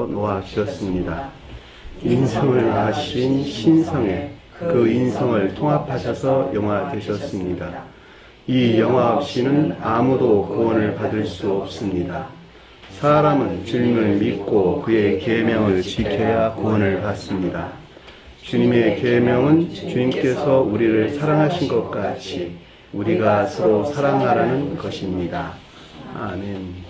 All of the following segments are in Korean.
놓아주셨습니다. 인성을 낳으신 신성에 그 인성을 통합하셔서 영화 되셨습니다. 이 영화 없이는 아무도 구원을 받을 수 없습니다. 사람은 주님을 믿고 그의 계명을 지켜야 구원을 받습니다. 주님의 계명은 주님께서 우리를 사랑하신 것 같이 우리가 서로 사랑하라는 것입니다. 아멘.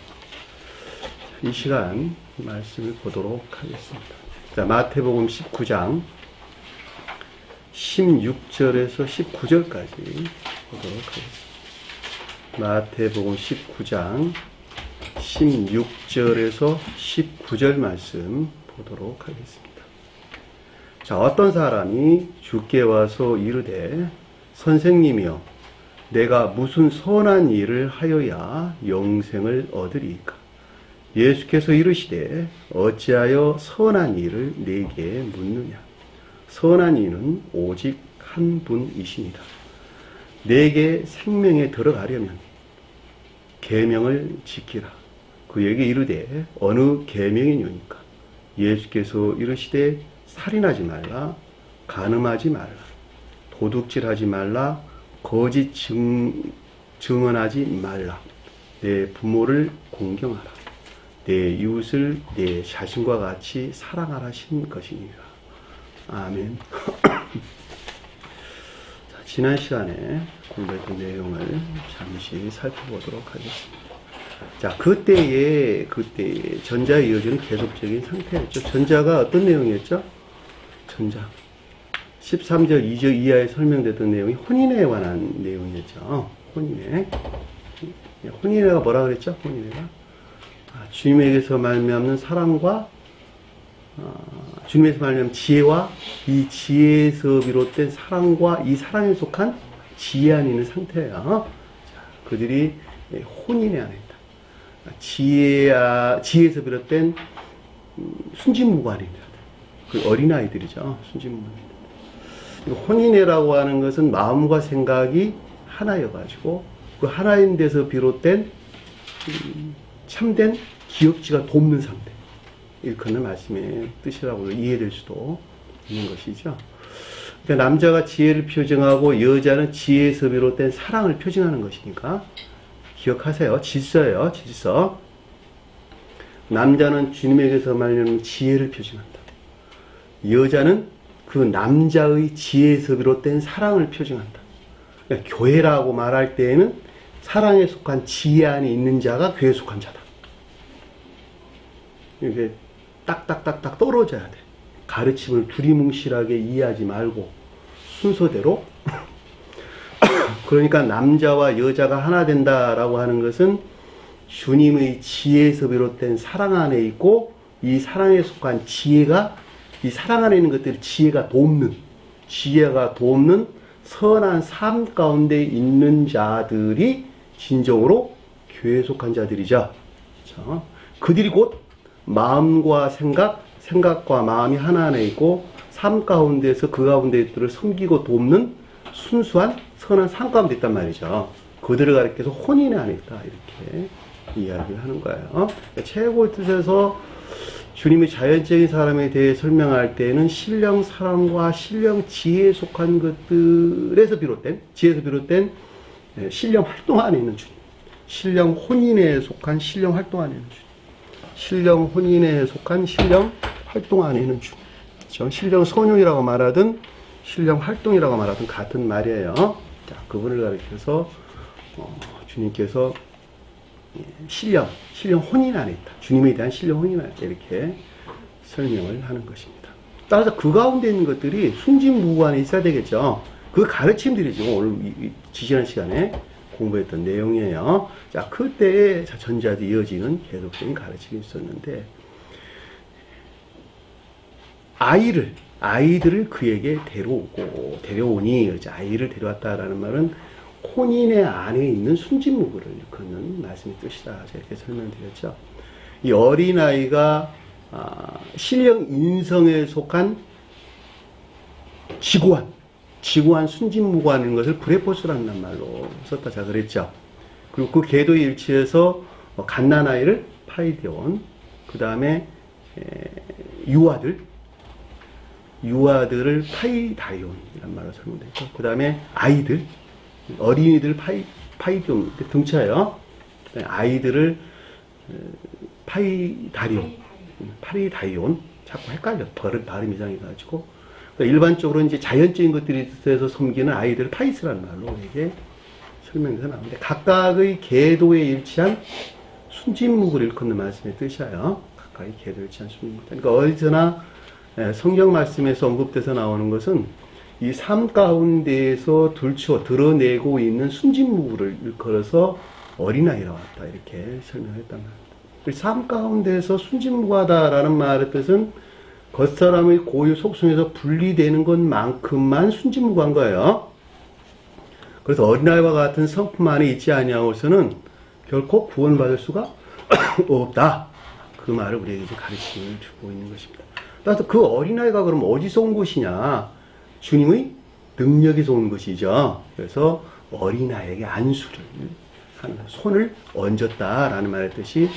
이 시간 말씀을 보도록 하겠습니다. 자, 마태복음 19장 16절에서 19절까지 보도록 하겠습니다. 마태복음 19장 16절에서 19절 말씀 보도록 하겠습니다. 자, 어떤 사람이 주께 와서 이르되 선생님이여 내가 무슨 선한 일을 하여야 영생을 얻으리이까? 예수께서 이르시되 어찌하여 선한 일을 내게 묻느냐? 선한 이는 오직 한 분이십니다. 내게 생명에 들어가려면 계명을 지키라. 그에게 이르되 어느 계명이뇨니까? 예수께서 이르시되 살인하지 말라, 간음하지 말라, 도둑질하지 말라, 거짓 증언하지 말라, 내 부모를 공경하라, 내 이웃을 내 자신과 같이 사랑하라 하신 것이니라. 아멘. 자, 지난 시간에 공부했던 내용을 잠시 살펴보도록 하겠습니다. 자, 그때의 전자에 이어지는 계속적인 상태였죠. 전자가 어떤 내용이었죠? 전자. 13절 2절 이하에 설명됐던 내용이 혼인에 관한 내용이었죠. 혼인회가 뭐라 그랬죠? 혼인회가 주님에게서 말미암는 사랑과 주님에서 말미암는 지혜와 이 지혜에서 비롯된 사랑과 이 사랑에 속한 지혜 안에 있는 상태예요. 자, 그들이 혼인회 안에 있다. 지혜에서 비롯된 순진무구한입니다. 그 어린아이들이죠. 순진무구한. 혼인회라고 하는 것은 마음과 생각이 하나여가지고 그 하나인 데서 비롯된 참된 기억지가 돕는 상태. 일컫는 말씀의 뜻이라고 이해될 수도 있는 것이죠. 그러니까 남자가 지혜를 표정하고 여자는 지혜에서 비롯된 사랑을 표정하는 것이니까 기억하세요. 질서예요. 질서. 남자는 주님에게서 말하는 지혜를 표정한다. 여자는 그 남자의 지혜에서 비롯된 사랑을 표정한다. 그러니까 교회라고 말할 때에는 사랑에 속한 지혜 안에 있는 자가 교회에 속한 자다. 이게 딱딱딱딱 떨어져야 돼. 가르침을 두리뭉실하게 이해하지 말고 순서대로. 그러니까 남자와 여자가 하나 된다라고 하는 것은 주님의 지혜에서 비롯된 사랑 안에 있고 이 사랑에 속한 지혜가 이 사랑 안에 있는 것들을 지혜가 돕는 선한 삶 가운데 있는 자들이 진정으로 교회에 속한 자들이죠. 그렇죠? 그들이 곧 마음과 생각과 마음이 하나하나 있고 삶 가운데서 그 가운데들을 섬기고 돕는 순수한 선한 삶 가운데 있단 말이죠. 그들을 가리켜서 혼인의 안에 있다 이렇게 이야기를 하는 거예요. 최고의 뜻에서 주님의 자연적인 사람에 대해 설명할 때는 신령 사랑과 신령 지혜에 속한 것들에서 비롯된 신령 활동 안에 있는 주님, 신령 혼인에 속한 신령 활동 안에 있는 주님, 신령 혼인에 속한 신령 활동 안에 있는 주님. 그렇죠? 신령 선용이라고 말하든 신령 활동이라고 말하든 같은 말이에요. 자, 그분을 가리켜서 주님께서 신령 혼인 안에 있다. 주님에 대한 신령 혼인 안에 있다. 이렇게 설명을 하는 것입니다. 따라서 그 가운데 있는 것들이 순진무구 안에 있어야 되겠죠. 그 가르침들이 지금 오늘 지지난 시간에 공부했던 내용이에요. 자, 그때에 전자도 이어지는 계속적인 가르침이 있었는데 아이들을 그에게 데려오니 아이를 데려왔다라는 말은 혼인의 안에 있는 순진무구를 일컫는 말씀의 뜻이다. 이렇게 설명드렸죠. 이 어린아이가 신령 인성에 속한 지고한 순진무구하는 것을 브레포스라는 말로 썼다. 자, 그랬죠. 그리고 그 궤도에 일치해서 갓난아이를 파이데온, 그 다음에 유아들을 파이다리온이란 말로 설명되죠. 그 다음에 아이들, 어린이들 파이디온 등차예요. 아이들을 파리다이온, 자꾸 헷갈려. 발음 이상해 가지고. 그러니까 일반적으로 이제 자연적인 것들이 있어서 섬기는 아이들을 파이스라는 말로 이게 설명해서 나오는데, 각각의 계도에 일치한 순진묵을 일컫는 말씀의 뜻이에요. 각각의 계도에 일치한 순진묵. 그러니까 어디서나 성경 말씀에서 언급돼서 나오는 것은 이 삶 가운데에서 드러내고 있는 순진무구를 일컬어서 어린아이라 왔다, 이렇게 설명했단 말입니다. 삶 가운데에서 순진무구하다라는 말의 뜻은 겉사람의 고유 속성에서 분리되는 것만큼만 순진무구한 거예요. 그래서 어린아이와 같은 성품 안에 있지 아니하고서는 결코 구원받을 수가 없다. 그 말을 우리에게 이제 가르침을 주고 있는 것입니다. 따라서 그 어린아이가 그럼 어디서 온 것이냐? 주님의 능력에서 온 것이죠. 그래서 어린아이에게 안수를 하는, 손을 얹었다라는 말의 뜻이,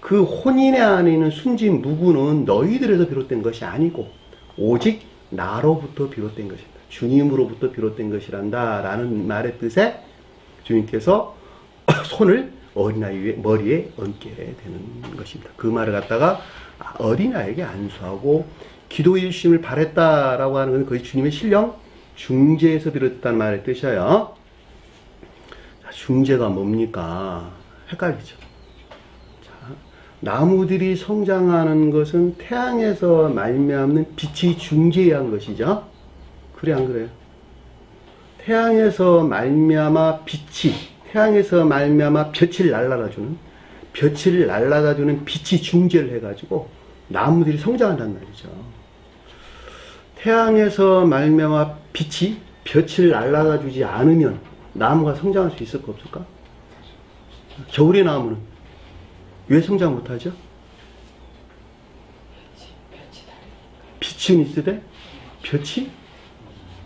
그 혼인의 안에 있는 순진 무구는 너희들에서 비롯된 것이 아니고 오직 나로부터 비롯된 것이다. 주님으로부터 비롯된 것이란다 라는 말의 뜻에 주님께서 손을 어린아이의 머리에 얹게 되는 것입니다. 그 말을 갖다가 어린아이에게 안수하고 기도의 일심을 바랬다라고 하는 것은 거의 주님의 신령 중재에서 비롯했다는 말의 뜻이에요. 중재가 뭡니까? 헷갈리죠. 자, 나무들이 성장하는 것은 태양에서 말미암는 빛이 중재한 것이죠. 그래 안 그래요? 태양에서 말미암아 볕을 날라다주는 빛이 중재를 해가지고 나무들이 성장한단 말이죠. 태양에서 말미암아 빛이 볕을 날라다주지 않으면 나무가 성장할 수 있을까 없을까? 겨울의 나무는 왜 성장 못하죠? 빛은 있으되 볕이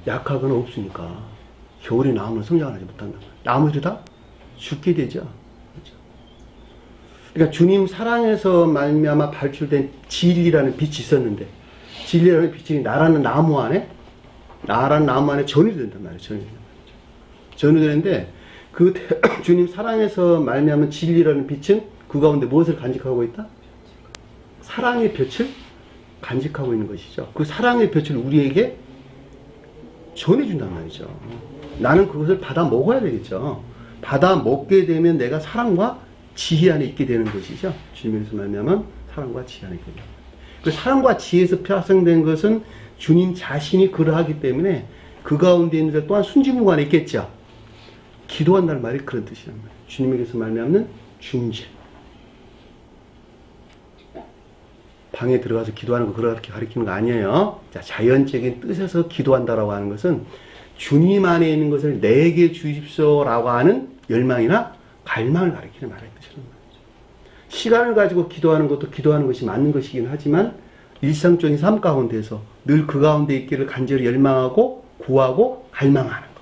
약하거나 없으니까 겨울의 나무는 성장하지 못한다. 나무들이 다 죽게 되죠. 그렇죠? 그러니까 주님 사랑에서 말미암아 발출된 진리라는 빛이 있었는데, 진리라는 빛이 나라는 나무 안에 전이된단 말이에요. 전이되는데 그 주님 사랑에서 말미암은 진리라는 빛은 그 가운데 무엇을 간직하고 있다? 사랑의 볕을 간직하고 있는 것이죠. 그 사랑의 볕을 우리에게 전해준단 말이죠. 나는 그것을 받아 먹어야 되겠죠. 받아 먹게 되면 내가 사랑과 지혜 안에 있게 되는 것이죠. 주님에서 말미암은 사랑과 지혜 안에 있게 됩니다. 그 사랑과 지혜에서 파생된 것은 주님 자신이 그러하기 때문에 그 가운데 있는 자 또한 순진무구 안에 있겠죠. 기도한다는 말이 그런 뜻이란 말이에요. 주님에게서 말미암는 중재. 방에 들어가서 기도하는 거 그렇게 가리키는 거 아니에요. 자, 자연적인 뜻에서 기도한다라고 하는 것은 주님 안에 있는 것을 내게 주십시오라고 하는 열망이나 갈망을 가리키는 말의 뜻이란 말이죠. 시간을 가지고 기도하는 것도 기도하는 것이 맞는 것이긴 하지만 일상적인 삶 가운데서 늘 그 가운데 있기를 간절히 열망하고 구하고 갈망하는 것.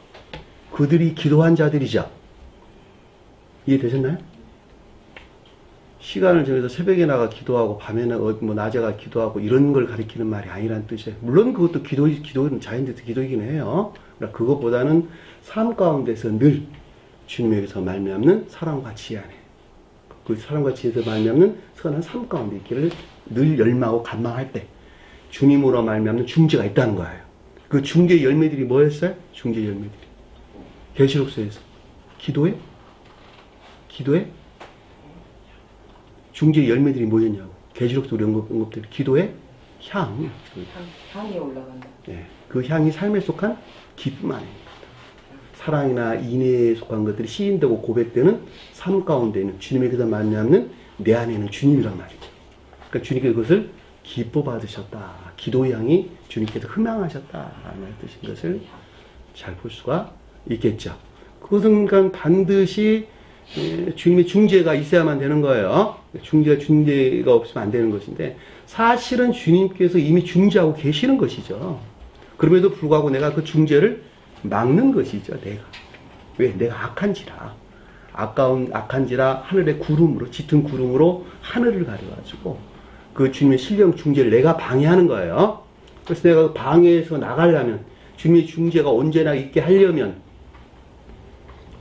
그들이 기도한 자들이죠. 이해되셨나요? 시간을 정해서 새벽에 나가 기도하고 밤에는 낮에 가 기도하고 이런 걸 가리키는 말이 아니란 뜻이에요. 물론 그것도 기도는 자연적인 기도이긴 해요. 그러니까 그것보다는 삶 가운데서 늘 주님에게서 말미암는 사랑과 지혜 안에, 그 사랑과 지혜에서 말미암는 선한 삶 가운데 있기를 늘 열망하고 갈망할 때 주님으로 말미암는 중재가 있다는 거예요. 그 중재 열매들이 뭐였어요? 중재 열매들이 계시록서에서 기도에 중재 열매들이 뭐였냐고. 계시록서 우리 언급들 기도의 향이 올라간다. 네, 그 향이 삶에 속한 기쁨 안에 사랑이나 인애에 속한 것들이 시인되고 고백되는 삶 가운데는 주님에게서 말미암는 내 안에는 주님이란 말이죠. 그러니까 주님께서 그것을 기뻐 받으셨다. 기도의 향이 주님께서 흠양하셨다라는 뜻인 것을 잘 볼 수가 있겠죠. 그것은 그러니까 반드시 주님의 중재가 있어야만 되는 거예요. 중재가 없으면 안 되는 것인데, 사실은 주님께서 이미 중재하고 계시는 것이죠. 그럼에도 불구하고 내가 그 중재를 막는 것이죠. 왜? 내가 악한지라 하늘의 구름으로, 짙은 구름으로 하늘을 가려가지고 그 그 주님의 신령 중재를 내가 방해하는 거예요. 그래서 내가 방해해서 나가려면, 주님의 중재가 언제나 있게 하려면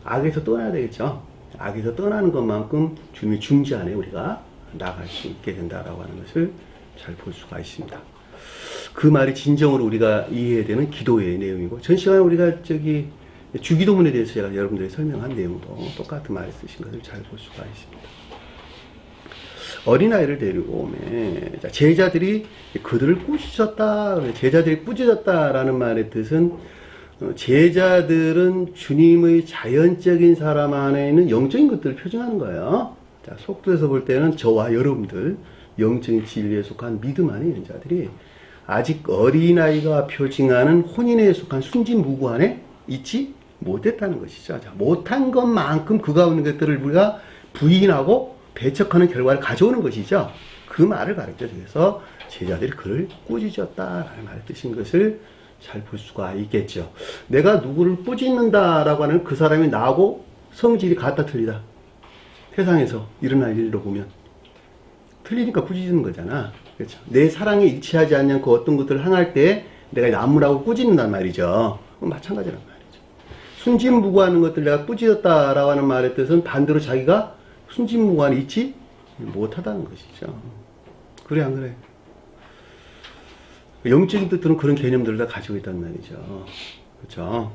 악에서 떠나야 되겠죠. 악에서 떠나는 것만큼 주님의 중재 안에 우리가 나갈 수 있게 된다라고 하는 것을 잘 볼 수가 있습니다. 그 말이 진정으로 우리가 이해해야 되는 기도의 내용이고, 전 시간에 우리가 주기도문에 대해서 제가 여러분들이 설명한 내용도 똑같은 말을 쓰신 것을 잘 볼 수가 있습니다. 어린아이를 데리고 오면, 제자들이 그들을 꾸짖었다, 제자들이 꾸짖었다라는 말의 뜻은, 제자들은 주님의 자연적인 사람 안에 있는 영적인 것들을 표징하는 거예요. 자, 속도에서 볼 때는 저와 여러분들, 영적인 진리에 속한 믿음 안에 있는 자들이 아직 어린아이가 표징하는 혼인에 속한 순진무구 안에 있지 못했다는 것이죠. 자, 못한 것만큼 그 가운데 것들을 우리가 부인하고 배척하는 결과를 가져오는 것이죠. 그 말을 가르쳐주기 위해서 제자들이 그를 꾸짖었다라는 말을 뜻인 것을 잘 볼 수가 있겠죠. 내가 누구를 꾸짖는다라고 하는 그 사람이 나하고 성질이 같다 틀리다. 세상에서 일어날 일로 보면 틀리니까 꾸짖는 거잖아. 그렇죠. 내 사랑에 일치하지 않는 그 어떤 것들을 향할 때 내가 나무라고 꾸짖는단 말이죠. 마찬가지란 말이죠. 순진무구하는 것들 내가 꾸짖었다라고 하는 말의 뜻은 반대로 자기가 순진무구한 있지 못하다는 것이죠. 그래 안 그래? 영적인 뜻들은 그런 개념들을 다 가지고 있단 말이죠. 그렇죠?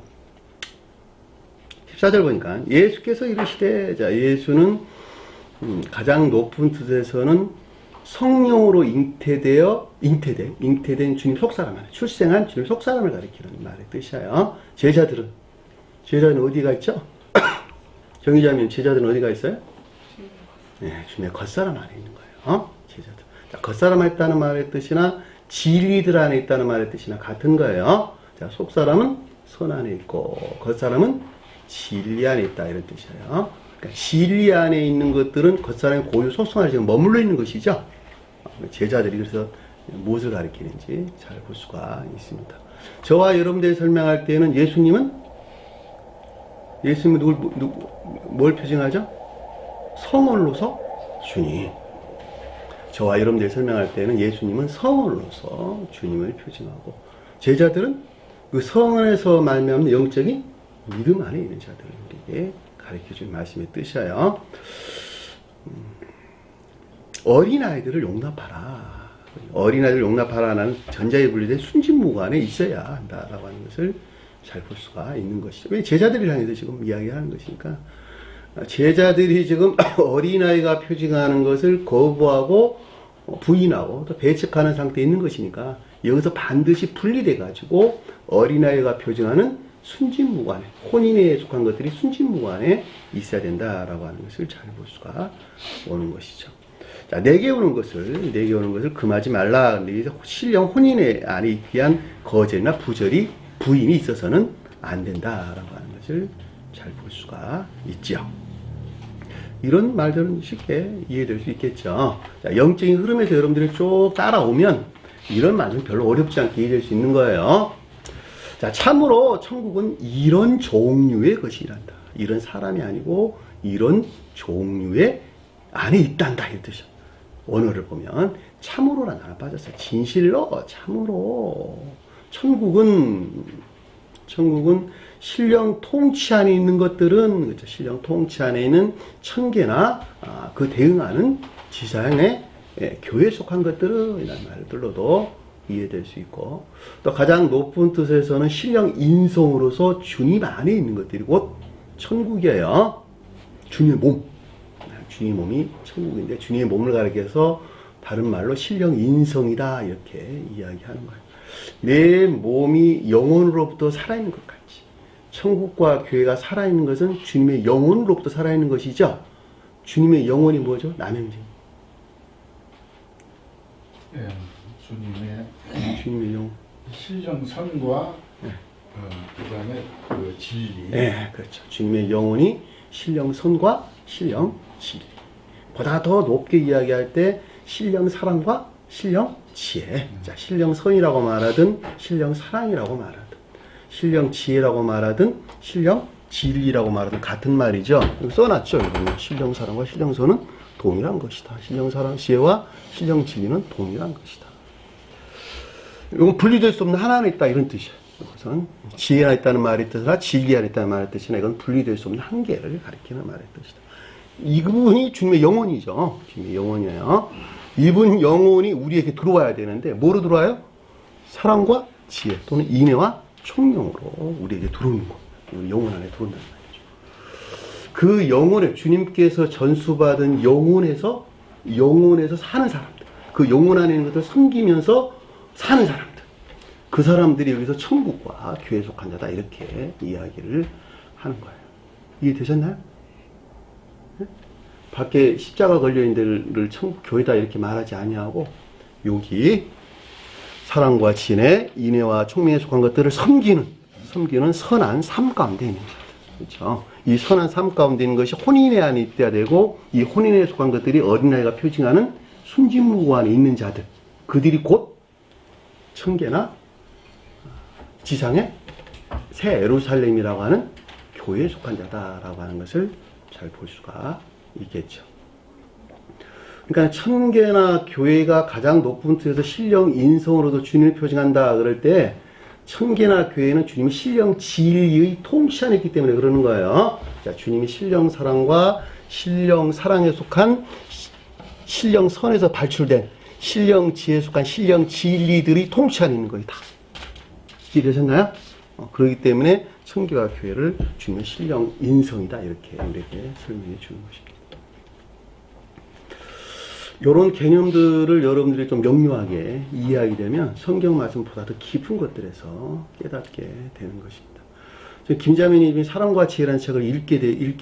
14절 보니까 예수께서 이르시되, 자, 예수는 가장 높은 뜻에서는 성령으로 잉태된 주님 속사람 안에 출생한 주님 속사람을 가리키는 말의 뜻이에요. 제자들은 어디가 있죠? 정의자면 제자들은 어디가 있어요? 네, 주님의 겉사람 안에 있는 거예요. 제자들. 자, 겉사람 안에 있다는 말의 뜻이나 진리들 안에 있다는 말의 뜻이나 같은 거예요. 자, 속사람은 선 안에 있고 겉사람은 진리 안에 있다, 이런 뜻이에요. 그러니까 진리 안에 있는 것들은 겉사람의 고유 속성 안에 지금 머물러 있는 것이죠. 제자들이 그래서 무엇을 가리키는지 잘 볼 수가 있습니다. 저와 여러분들이 설명할 때는 예수님은 뭘 표징하죠? 성원로서 주님. 저와 여러분들이 설명할 때는 예수님은 성원로서 주님을 표징하고, 제자들은 그 성원에서 말미암는 영적인 믿음 안에 있는 자들을 우리에게 가르쳐준 말씀의 뜻이에요. 어린아이들을 용납하라. 어린아이들을 용납하라는 전자에 분리된 순진무구 안에 있어야 한다라고 하는 것을 잘 볼 수가 있는 것이죠. 왜 제자들을 향해서 지금 이야기하는 것이니까, 제자들이 지금 어린아이가 표징하는 것을 거부하고 부인하고 또 배척하는 상태에 있는 것이니까, 여기서 반드시 분리돼 가지고 어린아이가 표징하는 순진무구 안에, 혼인에 속한 것들이 순진무구 안에 있어야 된다라고 하는 것을 잘 볼 수가 오는 것이죠. 자, 내게 오는 것을 금하지 말라. 신령 혼인의 안에 있기 위한 거절이나 부인이 있어서는 안 된다라고 하는 것을 잘 볼 수가 있죠. 이런 말들은 쉽게 이해될 수 있겠죠. 자, 영적인 흐름에서 여러분들이 쭉 따라오면 이런 말은 별로 어렵지 않게 이해될 수 있는 거예요. 자, 참으로 천국은 이런 종류의 것이란다. 이런 사람이 아니고 이런 종류의 안에 있단다, 이 뜻이죠. 원어를 보면 참으로라는 하나 빠졌어요. 진실로, 참으로. 천국은 신령 통치 안에 있는 것들은, 그렇죠, 신령 통치 안에 있는 천계나 그 대응하는 지상의 교회에 속한 것들은 이런 말들로도 이해될 수 있고, 또 가장 높은 뜻에서는 신령 인성으로서 주님 안에 있는 것들이 곧 천국이에요. 주님의 몸. 주님의 몸이 천국인데, 주님의 몸을 가리켜서 다른 말로 신령 인성이다, 이렇게 이야기하는 거예요. 내 몸이 영혼으로부터 살아있는 것 같이, 천국과 교회가 살아있는 것은 주님의 영혼으로부터 살아있는 것이죠. 주님의 영혼이 뭐죠? 남행진. 예, 주님의 영혼. 신령선과 그다음에 그 진리. 네, 그렇죠. 주님의 영혼이 신령선과 신령진리. 보다 더 높게 이야기할 때 신령사랑과 신령지혜. 자, 신령선이라고 말하든 신령사랑이라고 말하든 신령지혜라고 말하든 신령진리라고 말하든 같은 말이죠. 여기 써놨죠. 여기 신령사랑과 신령선은 동일한 것이다. 신령 사랑 지혜와 신령 진리는 동일한 것이다. 이건 분리될 수 없는 하나 안에 있다 이런 뜻이에요. 이것은 지혜 안에 있다는 말의 뜻이나 진리 안에 있다는 말의 뜻이나 이건 분리될 수 없는 한계를 가리키는 말의 뜻이다. 이분이 주님의 영혼이죠. 주님의 영혼이에요. 이분 영혼이 우리에게 들어와야 되는데 뭐로 들어와요? 사랑과 지혜 또는 인애와 총명으로 우리에게 들어오는 거. 영혼 안에 들어온다는 말이죠. 그 영혼에 주님께서 전수받은 영혼에서 사는 사람들, 그 영혼 안에 있는 것들을 섬기면서 사는 사람들, 그 사람들이 여기서 천국과 교회에 속한 자다 이렇게 이야기를 하는 거예요. 이해되셨나요? 네? 밖에 십자가 걸려있는 데를 천국 교회다 이렇게 말하지 아니하고 여기 사랑과 진애, 인애와 총명에 속한 것들을 섬기는 선한 삶 가운데 있는 자들. 그렇죠? 이 선한 삶 가운데 있는 것이 혼인의 안에 있어야 되고 이 혼인에 속한 것들이 어린아이가 표징하는 순진무구 안에 있는 자들. 그들이 곧 천계나 지상의 새 예루살렘이라고 하는 교회에 속한 자다라고 하는 것을 잘 볼 수가 있겠죠. 그러니까 천계나 교회가 가장 높은 뜻에서 신령 인성으로도 주님을 표징한다 그럴 때 천계나 교회는 주님이 신령 진리의 통치 안에 있기 때문에 그러는 거예요. 자, 주님이 신령 사랑과 신령 사랑에 속한 신령 선에서 발출된 신령 지혜에 속한 신령 진리들이 통치 안에 있는 거예요. 다. 이해되셨나요? 그렇기 때문에 천계와 교회를 주님의 신령 인성이다 이렇게 우리에게 설명해 주는 것입니다. 이런 개념들을 여러분들이 좀 명료하게 이해하게 되면 성경 말씀보다 더 깊은 것들에서 깨닫게 되는 것입니다. 김자매님이 사랑과 지혜라는 책을 읽게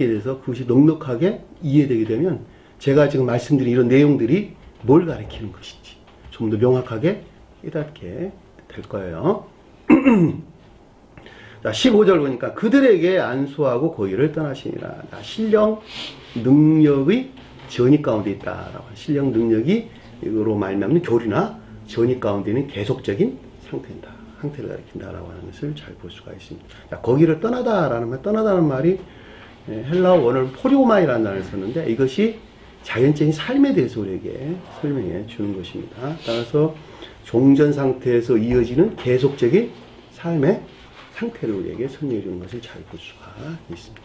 돼서 그것이 넉넉하게 이해되게 되면 제가 지금 말씀드린 이런 내용들이 뭘 가리키는 것인지 좀 더 명확하게 깨닫게 될 거예요. 자, 15절 보니까 그들에게 안수하고 거기를 떠나시니라. 신령 능력의 전이 가운데 있다라고 하는 신령 능력이 이거로 말미암는 교류나 전이 가운데 있는 계속적인 상태를 가리킨다라고 하는 것을 잘 볼 수가 있습니다. 자, 거기를 떠나다는 말이 헬라어 원어는 포리오마이라는 단어를 썼는데 이것이 자연적인 삶에 대해서 우리에게 설명해 주는 것입니다. 따라서 종전 상태에서 이어지는 계속적인 삶의 상태를 우리에게 설명해 주는 것을 잘 볼 수가 있습니다.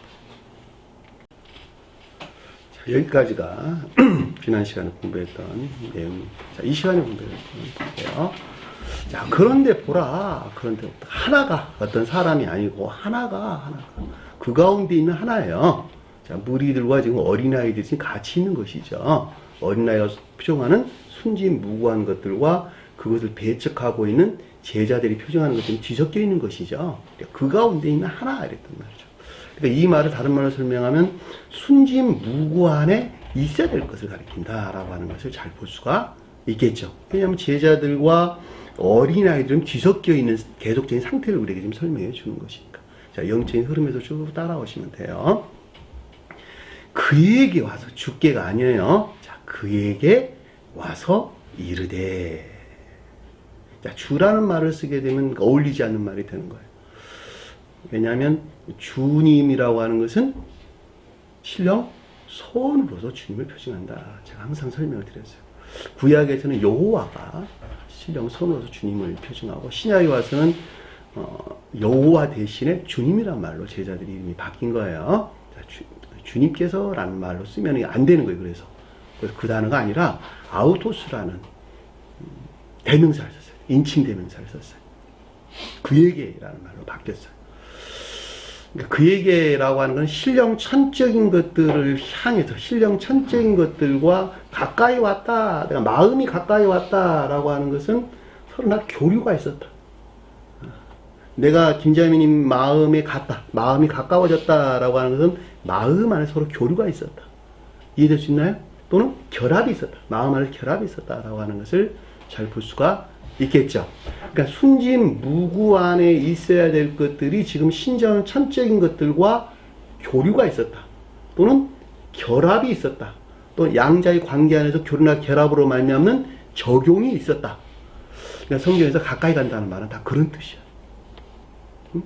자, 여기까지가 지난 시간에 공부했던 내용입니다. 자, 이 시간에 공부했던 건데요. 자, 그런데 보라. 그런데 하나가 어떤 사람이 아니고 하나가 그 가운데 있는 하나예요. 자, 무리들과 지금 어린아이들이 지금 같이 있는 것이죠. 어린아이가 표정하는 순진무구한 것들과 그것을 배척하고 있는 제자들이 표정하는 것들이 뒤섞여 있는 것이죠. 그 가운데 있는 하나 이랬단 말이죠. 그러니까 이 말을 다른 말로 설명하면 순진무구한에 있어야 될 것을 가리킨다라고 하는 것을 잘 볼 수가 있겠죠. 왜냐하면 제자들과 어린아이들은 뒤섞여 있는 계속적인 상태를 우리에게 지금 설명해 주는 것이니까. 자, 영적인 흐름에서 쭉 따라오시면 돼요. 그에게 와서 주께가 아니에요. 자, 그에게 와서 이르되. 자, 주라는 말을 쓰게 되면 어울리지 않는 말이 되는 거예요. 왜냐하면 주님이라고 하는 것은 신령 선으로서 주님을 표징한다. 제가 항상 설명을 드렸어요. 구약에서는 여호와가 신령 선으로서 주님을 표징하고 신약에 와서는 여호와 대신에 주님이란 말로 제자들이 이름이 바뀐 거예요. 자, 주님께서라는 말로 쓰면 안 되는 거예요. 그래서 그 단어가 아니라 아우토스라는 대명사를 썼어요. 인칭 대명사를 썼어요. 그에게라는 말로 바뀌었어요. 그러니까 그에게라고 하는 건 신령 천적인 것들을 향해서 신령 천적인 것들과 가까이 왔다. 내가 마음이 가까이 왔다라고 하는 것은 서로 나 교류가 있었다. 내가 김자매님 마음에 갔다. 마음이 가까워졌다라고 하는 것은 마음 안에 서로 교류가 있었다. 이해될 수 있나요? 또는 결합이 있었다. 마음 안에 결합이 있었다라고 하는 것을 잘 볼 수가 있겠죠. 그러니까 순진무구 안에 있어야 될 것들이 지금 신전 천적인 것들과 교류가 있었다. 또는 결합이 있었다. 또 양자의 관계 안에서 교류나 결합으로 말미암는 적용이 있었다. 그러니까 성경에서 가까이 간다는 말은 다 그런 뜻이야. 응?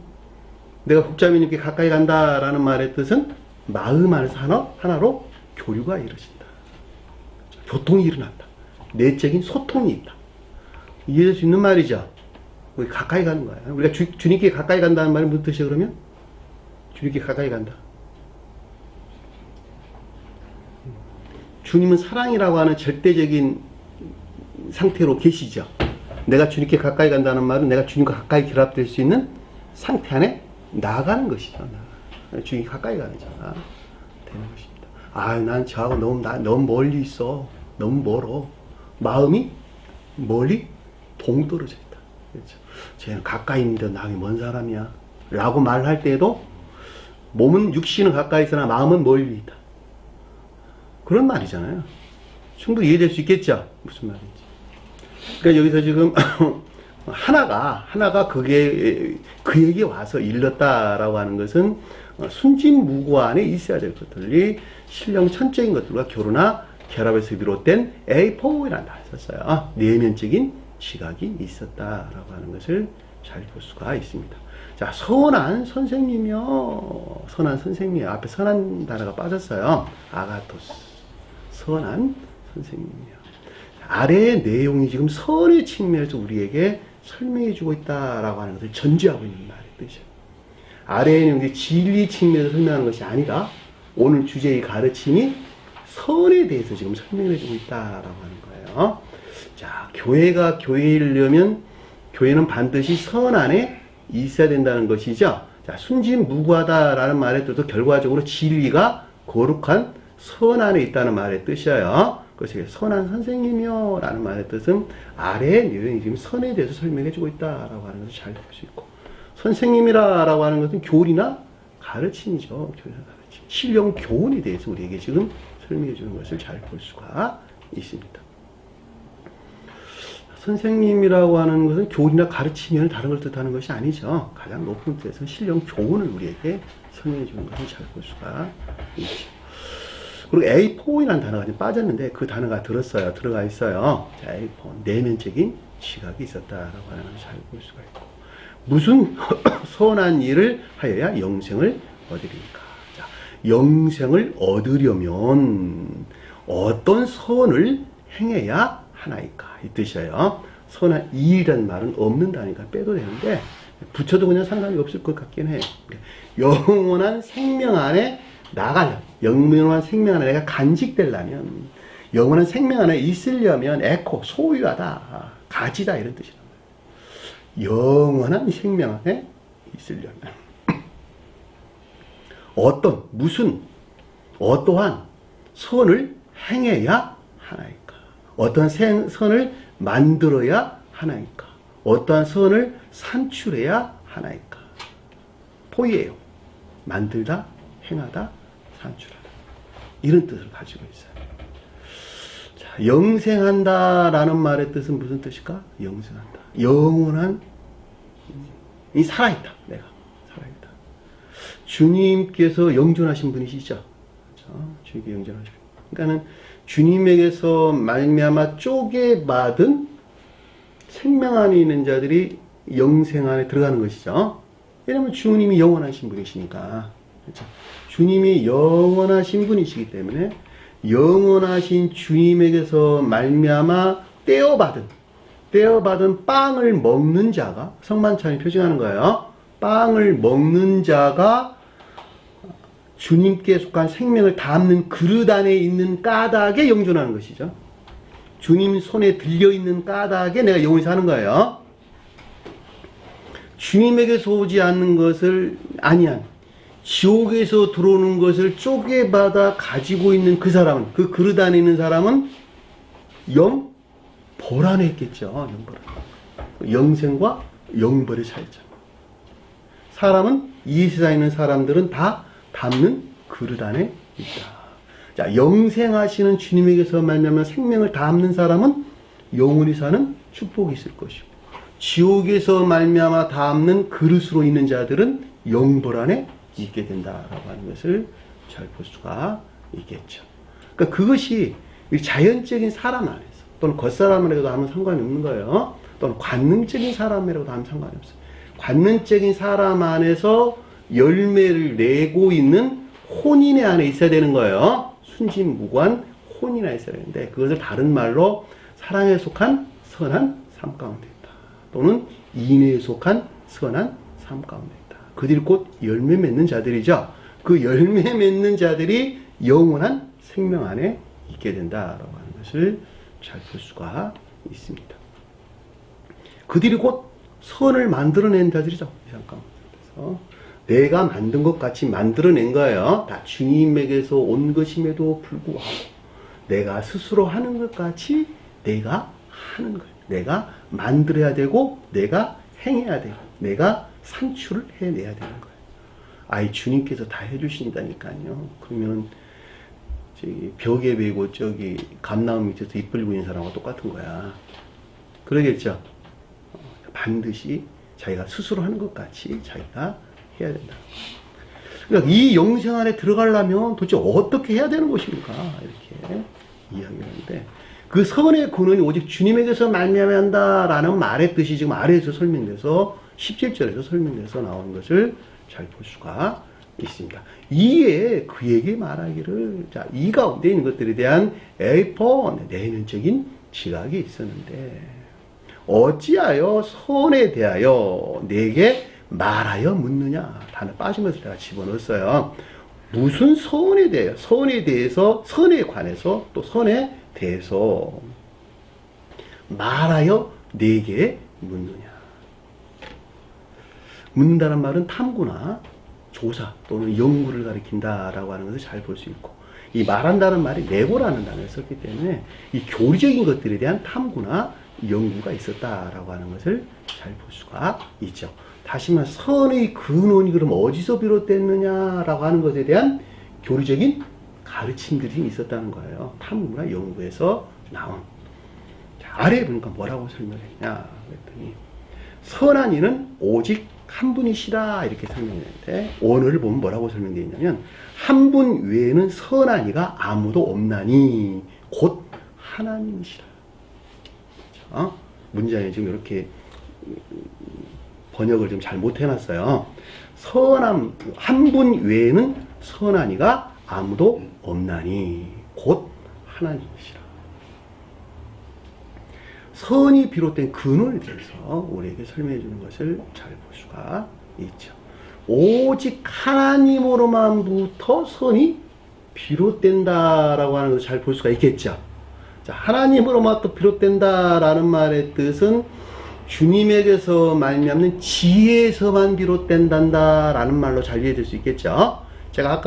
내가 국자매님께 가까이 간다라는 말의 뜻은 마음 안에서 하나로 교류가 이루어진다. 교통이 일어난다. 내적인 소통이 있다. 이해할 수 있는 말이죠. 우리 가까이 가는 거야. 우리가 주님께 가까이 간다는 말이 무슨 뜻이야, 그러면? 주님께 가까이 간다. 주님은 사랑이라고 하는 절대적인 상태로 계시죠. 내가 주님께 가까이 간다는 말은 내가 주님과 가까이 결합될 수 있는 상태 안에 나아가는 것이죠. 주님이 가까이 가는 자가 되는 것입니다. 아, 난 저하고 너무 멀리 있어. 너무 멀어. 마음이 멀리 동떨어져 있다. 그렇죠. 쟤는 가까이 있는데 나하고 먼 사람이야. 라고 말할 때에도 몸은 육신은 가까이 있으나 마음은 멀리 있다. 그런 말이잖아요. 충분히 이해될 수 있겠죠? 무슨 말인지. 그러니까 여기서 지금 하나가 그에게 와서 일렀다라고 하는 것은 순진무구 안에 있어야 될 것들이 신령 천적인 것들과 결합에서 비롯된 A4이라는 단어를 썼어요. 내면적인 지각이 있었다라고 하는 것을 잘 볼 수가 있습니다. 자, 선한 선생님이요. 선한 선생님이요. 앞에 선한 단어가 빠졌어요. 아가토스. 선한 선생님이요. 아래의 내용이 지금 선의 측면에서 우리에게 설명해 주고 있다라고 하는 것을 전제하고 있는 말의 뜻이에요. 아래의 내용이 진리 측면에서 설명하는 것이 아니라 오늘 주제의 가르침이 선에 대해서 지금 설명해 주고 있다라고 하는 거예요. 자, 교회가 교회이려면 교회는 반드시 선 안에 있어야 된다는 것이죠. 자, 순진무구하다라는 말의 뜻도 결과적으로 진리가 거룩한 선 안에 있다는 말의 뜻이에요. 그래서 선한 선생님이요 라는 말의 뜻은 아래의 내용이 지금 선에 대해서 설명해 주고 있다라고 하는 것을 잘 볼 수 있고, 선생님이라고 하는 것은 교리나 가르침이죠. 교리나 가르침. 신령 교훈에 대해서 우리에게 지금 설명해 주는 것을 잘 볼 수가 있습니다. 선생님이라고 하는 것은 교리나 가르침이나 다른 걸 뜻하는 것이 아니죠. 가장 높은 뜻에서 신령 교훈을 우리에게 설명해 주는 것을 잘 볼 수가 있죠. 그리고 A4이라는 단어가 지금 빠졌는데 그 단어가 들어가 있어요. 자, A4. 내면적인 지각이 있었다라고 하는 것을 잘 볼 수가 있고, 무슨 선한 일을 하여야 영생을 얻으리까? 자, 영생을 얻으려면 어떤 선을 행해야 하나이까? 이 뜻이에요. 선한 일이라는 말은 없는다니까 빼도 되는데 붙여도 그냥 상관이 없을 것 같긴 해요. 영원한 생명 안에 나가려, 영원한 생명 안에 내가 간직되려면, 영원한 생명 안에 있으려면 소유하다, 가지다 이런 뜻이란 말이에요. 영원한 생명 안에 있으려면 어떠한 선을 행해야 하나이까? 어떠한 선을 만들어야 하나이까? 어떠한 선을 산출해야 하나이까? 포이에요. 만들다, 행하다, 산출하다. 이런 뜻을 가지고 있어요. 자, 영생한다라는 말의 뜻은 무슨 뜻일까? 영생한다. 영원한, 이 살아있다. 내가 살아있다. 주님께서 영존하신 분이시죠. 그렇죠? 주님께 영존하신 분. 그러니까는 주님에게서 말미암아 쪼개받은 생명 안에 있는 자들이 영생 안에 들어가는 것이죠. 왜냐하면 주님이 영원하신 분이시니까. 그렇죠? 주님이 영원하신 분이시기 때문에 영원하신 주님에게서 말미암아 떼어받은 빵을 먹는 자가, 성만찬이 표징하는 거예요. 빵을 먹는 자가 주님께 속한 생명을 담는 그릇 안에 있는 까닭에 영존하는 것이죠. 주님 손에 들려있는 까닭에 내가 영원히 사는 거예요. 주님에게서 오지 않는 것을 아니한, 지옥에서 들어오는 것을 쪼개받아 가지고 있는 그 사람은, 그 그릇 안에 있는 사람은 영벌 안에 있겠죠. 영벌. 영생과 영벌의 차이점. 사람은, 이 세상에 있는 사람들은 다 담는 그릇 안에 있다. 자, 영생하시는 주님에게서 말미암아 생명을 담는 사람은 영원히 사는 축복이 있을 것이고, 지옥에서 말미암아 담는 그릇으로 있는 자들은 영벌 안에 있게 된다라고 하는 것을 잘 볼 수가 있겠죠. 그러니까 그것이 자연적인 사람 안에서, 또는 겉사람이라도 하면 상관이 없는 거예요. 또는 관능적인 사람이라도 하면 상관이 없어요. 관능적인 사람 안에서 열매를 내고 있는 혼인의 안에 있어야 되는 거예요. 순진무구한 손이나 있어야 되는데 그것을 다른 말로 사랑에 속한 선한 삶 가운데 있다. 또는 인내에 속한 선한 삶 가운데 있다. 그들이 곧 열매 맺는 자들이죠. 그 열매 맺는 자들이 영원한 생명 안에 있게 된다라고 하는 것을 잘 볼 수가 있습니다. 그들이 곧 선을 만들어낸 자들이죠. 그래서 내가 만든 것 같이 만들어낸 거예요. 다 주님에게서 온 것임에도 불구하고 내가 스스로 하는 것 같이 내가 하는 거예요. 내가 만들어야 되고 내가 행해야 되고 내가 산출을 해내야 되는 거예요. 아이 주님께서 다 해주신다니까요. 그러면 저기 벽에 베고 저기 감나무 밑에서 입 벌리고 있는 사람과 똑같은 거야. 그러겠죠. 반드시 자기가 스스로 하는 것 같이 자기가 해야 된다. 그러니까 이 영생 안에 들어가려면 도대체 어떻게 해야 되는 것입니까? 이렇게 이야기를 하는데 그 선의 근원이 오직 주님에게서 말미암는다라는 말의 뜻이 지금 아래에서 설명돼서 17절에서 설명돼서 나온 것을 잘 볼 수가 있습니다. 이에 그에게 말하기를 자, 이 가운데 있는 것들에 대한 에이폰 내면적인 지각이 있었는데 어찌하여 선에 대하여 내게 말하여 묻느냐. 단어 빠지면서 내가 집어넣었어요. 무슨 선에 대하여 선에 대해서 선에 관해서 또 선에 대해서 말하여 내게 묻느냐. 묻는다는 말은 탐구나 조사 또는 연구를 가리킨다라고 하는 것을 잘 볼 수 있고 이 말한다는 말이 내고라는 단어를 썼기 때문에 이 교리적인 것들에 대한 탐구나 연구가 있었다라고 하는 것을 잘 볼 수가 있죠. 다시 말해 선의 근원이 그럼 어디서 비롯됐느냐라고 하는 것에 대한 교리적인 가르침들이 있었다는 거예요. 탐구나 연구에서 나온. 자, 아래에 보니까 뭐라고 설명했냐 그랬더니 선한 이는 오직 한 분이시라 이렇게 설명했는데 오늘 보면 뭐라고 설명되어 있냐면 한 분 외에는 선한 이가 아무도 없나니 곧 하나님이시라. 문장에 지금 이렇게 번역을 좀 잘 못해놨어요. 선한 한 분 외에는 선한 이가 아무도 없나니 곧 하나님이시라. 선이 비롯된 근원에 대해서 우리에게 설명해 주는 것을 잘 볼 수가 있죠. 오직 하나님으로만부터 선이 비롯된다라고 하는 것을 잘 볼 수가 있겠죠. 자, 하나님으로만 비롯된다라는 말의 뜻은 주님에게서 말미암는 지혜에서만 비롯된다라는 말로 잘 이해될 수 있겠죠. 제가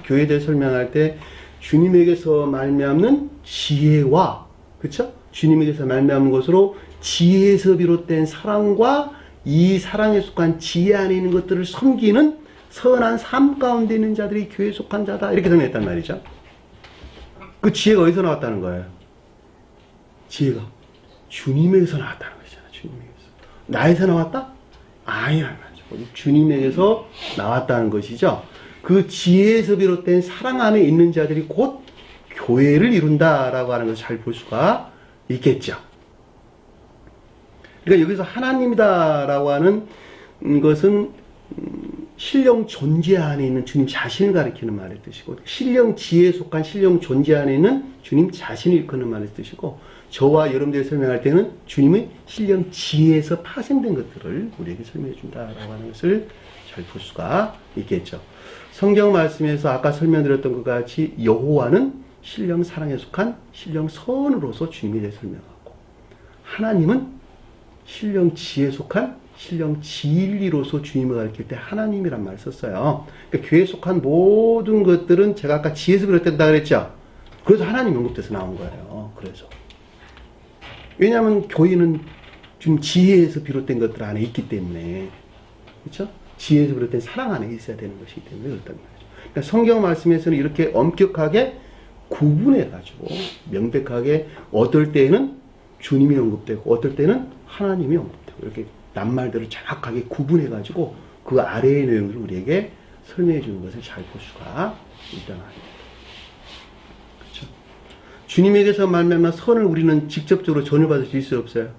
교회에 대해 설명할 때 주님에게서 말미암는 지혜와 그렇죠? 주님에게서 말미암은 것으로 지혜에서 비롯된 사랑과 이 사랑에 속한 지혜 안에 있는 것들을 섬기는 선한 삶 가운데 있는 자들이 교회에 속한 자다 이렇게 설명했단 말이죠. 그 지혜가 어디서 나왔다는 거예요? 지혜가 주님에게서 나왔다는 것이잖아요. 주님에게서. 나에서 나왔다? 아니야. 주님에게서 나왔다는 것이죠. 그 지혜에서 비롯된 사랑 안에 있는 자들이 곧 교회를 이룬다라고 하는 것을 잘 볼 수가 있겠죠. 그러니까 여기서 하나님이다라고 하는 것은 신령 존재 안에 있는 주님 자신을 가리키는 말의 뜻이고 신령 지혜에 속한 신령 존재 안에 있는 주님 자신을 일컫는 말의 뜻이고 저와 여러분들이 설명할 때는 주님의 신령 지혜에서 파생된 것들을 우리에게 설명해 준다라고 하는 것을 잘 볼 수가 있겠죠. 성경 말씀에서 아까 설명드렸던 것 같이 여호와는 신령 사랑에 속한 신령 선으로서 주님에 대해 설명하고 하나님은 신령 지혜에 속한 신령 진리로서 주님을 가르칠 때 하나님이란 말을 썼어요. 그러니까 교회에 속한 모든 것들은 제가 아까 지혜에서 비롯된다 그랬죠. 그래서 하나님 언급돼서 나온 거예요. 그래서 왜냐하면 교회는 지금 지혜에서 비롯된 것들 안에 있기 때문에 그렇죠? 지혜에서 비롯된 사랑 안에 있어야 되는 것이기 때문에 그렇단 말이죠. 그러니까 성경 말씀에서는 이렇게 엄격하게 구분해가지고 명백하게 어떨 때는 주님이 언급되고 어떨 때는 하나님이 언급되고 이렇게 낱말들을 정확하게 구분해가지고 그 아래의 내용들을 우리에게 설명해 주는 것을 잘 볼 수가 있다는 말입니다. 그렇죠? 주님에게서 말미암아 선을 우리는 직접적으로 전율받을 수 있어요, 없어요?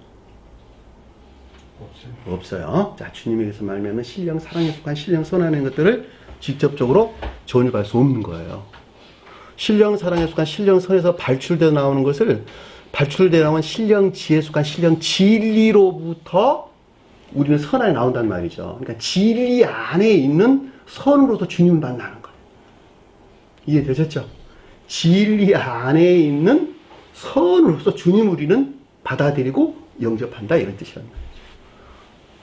없어요. 자, 주님에게서 말미암아 신령 사랑에 속한 신령 선하는 것들을 직접적으로 전율받을 수 없는 거예요. 신령사랑에 속한 신령선에서 발출되어 나오는 것을 발출되어 나온 신령지에 속한 신령진리로부터 우리는 선안에 나온단 말이죠. 그러니까 진리 안에 있는 선으로서 주님을 만나는 거예요. 이해되셨죠? 진리 안에 있는 선으로서 주님 우리는 받아들이고 영접한다 이런 뜻이란 말이죠.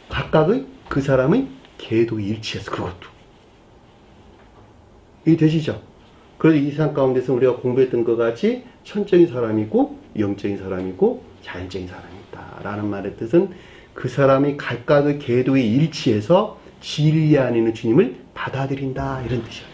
각각의 그 사람의 계도에 일치해서 그것도 이해되시죠? 그래서 이 세상 가운데서 우리가 공부했던 것 같이 천적인 사람이 있고 영적인 사람이 있고 자연적인 사람이 있다 라는 말의 뜻은 그 사람이 각각의 계도에 일치해서 진리 안에 있는 주님을 받아들인다 이런 뜻이에요.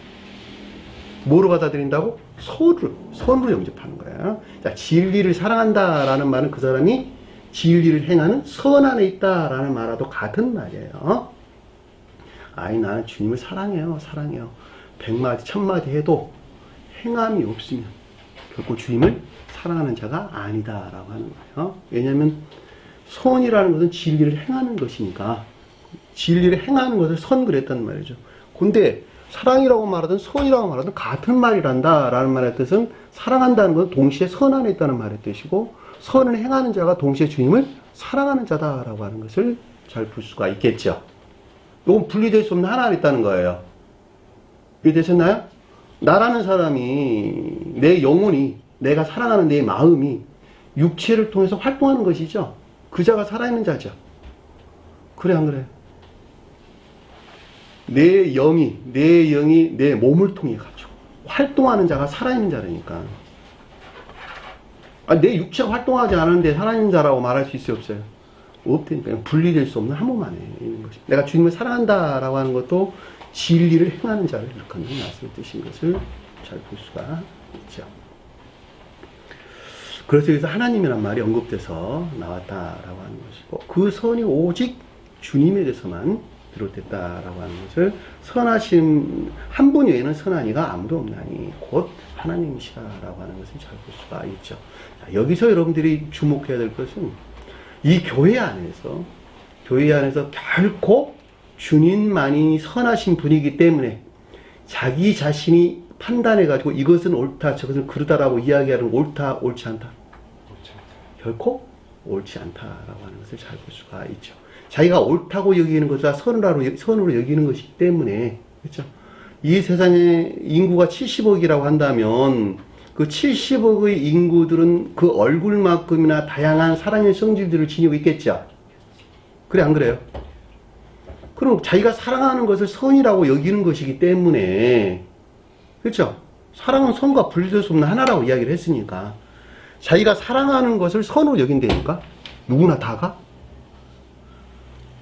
뭐로 받아들인다고? 선으로 영접하는 거예요. 자, 진리를 사랑한다라는 말은 그 사람이 진리를 행하는 선 안에 있다라는 말과도 같은 말이에요. 아니 나는 주님을 사랑해요. 100마디 1000마디 해도 행함이 없으면 결코 주님을 사랑하는 자가 아니다라고 하는 거예요. 왜냐하면 선이라는 것은 진리를 행하는 것이니까 진리를 행하는 것을 선 그랬단 말이죠. 근데 사랑이라고 말하든 선이라고 말하든 같은 말이란다 라는 말의 뜻은 사랑한다는 것은 동시에 선 안에 있다는 말의 뜻이고 선을 행하는 자가 동시에 주님을 사랑하는 자다라고 하는 것을 잘 볼 수가 있겠죠. 이건 분리될 수 없는 하나 안에 있다는 거예요. 이해되셨나요? 나라는 사람이 내 영혼이 내가 사랑하는 내 마음이 육체를 통해서 활동하는 것이죠. 그 자가 살아있는 자죠. 그래 안 그래? 내 영이 내 몸을 통해 가지고 활동하는 자가 살아있는 자라니까. 내 육체가 활동하지 않았는데 살아있는 자라고 말할 수 있어요 없어요? 없다니까. 분리될 수 없는 한 몸 안에 있는 것이. 내가 주님을 사랑한다라고 하는 것도 진리를 행하는 자를 일컫는 말씀을 뜻인 것을 잘 볼 수가 있죠. 그래서 여기서 하나님이란 말이 언급돼서 나왔다라고 하는 것이고 그 선이 오직 주님에게서만 비롯됐다라고 하는 것을 선하심 한 분 외에는 선한 이가 아무도 없나니 곧 하나님이시라라고 하는 것을 잘 볼 수가 있죠. 자, 여기서 여러분들이 주목해야 될 것은 이 교회 안에서 결코 주님만이 선하신 분이기 때문에 자기 자신이 판단해가지고 이것은 옳다 저것은 그르다라고 이야기하는 옳다 옳지 않다 결코 옳지 않다라고 하는 것을 잘 볼 수가 있죠. 자기가 옳다고 여기는 것과 선으로 여기는 것이기 때문에 그렇죠. 이 세상에 인구가 70억이라고 한다면 그 70억의 인구들은 그 얼굴만큼이나 다양한 사랑의 성질들을 지니고 있겠죠. 그래 안 그래요? 그럼 자기가 사랑하는 것을 선이라고 여기는 것이기 때문에 그렇죠? 사랑은 선과 분리될 수 없는 하나라고 이야기를 했으니까 자기가 사랑하는 것을 선으로 여긴다니까 누구나 다가.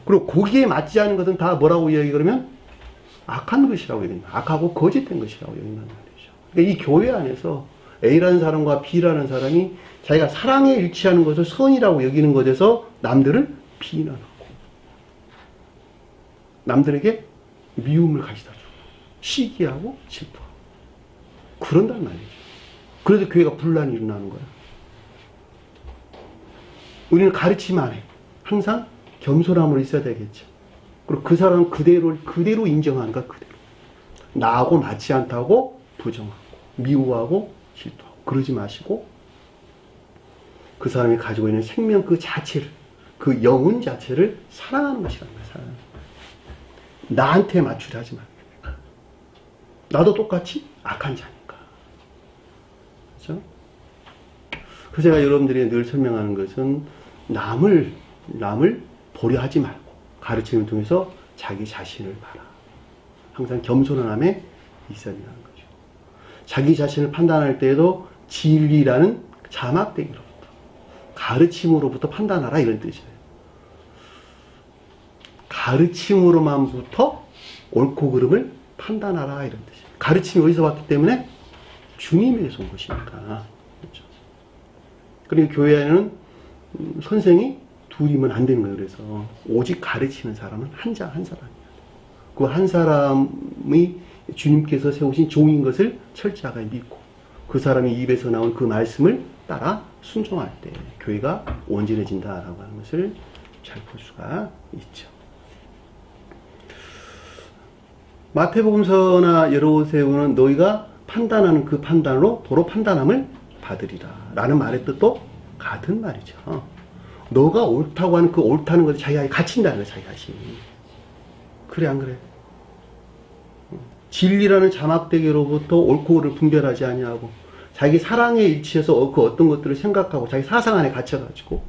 그리고 거기에 맞지 않은 것은 다 뭐라고 이야기 그러면 악한 것이라고 여긴다. 악하고 거짓된 것이라고 여긴다는 말이죠. 그러니까 이 교회 안에서 A라는 사람과 B라는 사람이 자기가 사랑에 일치하는 것을 선이라고 여기는 것에서 남들을 비난하고 남들에게 미움을 가져다 주고 시기하고 질투하고 그런단 말이죠. 그래서 교회가 분란이 일어나는 거야. 우리는 가르침 안에 항상 겸손함으로 있어야 되겠죠. 그리고 그 사람은 그대로 인정하는 거야. 그대로. 나하고 맞지 않다고 부정하고 미워하고 질투하고 그러지 마시고 그 사람이 가지고 있는 생명 그 자체를 그 영혼 자체를 사랑하는 것이란 말이야. 사랑하는 거야. 나한테 맞추려 하지 말고 나도 똑같이 악한 자니까. 그렇죠? 그래서 제가 여러분들이 늘 설명하는 것은 남을 보려 하지 말고 가르침을 통해서 자기 자신을 봐라. 항상 겸손함에 있어야 한다는 거죠. 자기 자신을 판단할 때에도 진리라는 자막대기로부터 가르침으로부터 판단하라 이런 뜻이에요. 가르침으로만부터 옳고 그름을 판단하라 이런 뜻이에요. 가르침이 어디서 왔기 때문에 주님에게서 온 것이니까. 그렇죠? 그리고 교회에는 선생이 둘이면 안 되는 거예요. 그래서 오직 가르치는 사람은 한 사람이야. 그 한 사람이 주님께서 세우신 종인 것을 철저하게 믿고 그 사람이 입에서 나온 그 말씀을 따라 순종할 때 교회가 온전해진다라고 하는 것을 잘 볼 수가 있죠. 마태복음서나 여러 곳에 보면 너희가 판단하는 그 판단으로 도로 판단함을 받으리라 라는 말의 뜻도 같은 말이죠. 너가 옳다고 하는 그 옳다는 것을 자기가 갇힌다는 거야, 자기 자신이. 그래, 안 그래? 진리라는 자막대기로부터 옳고 그를 분별하지 아니하고 자기 사랑에 일치해서 그 어떤 것들을 생각하고 자기 사상 안에 갇혀가지고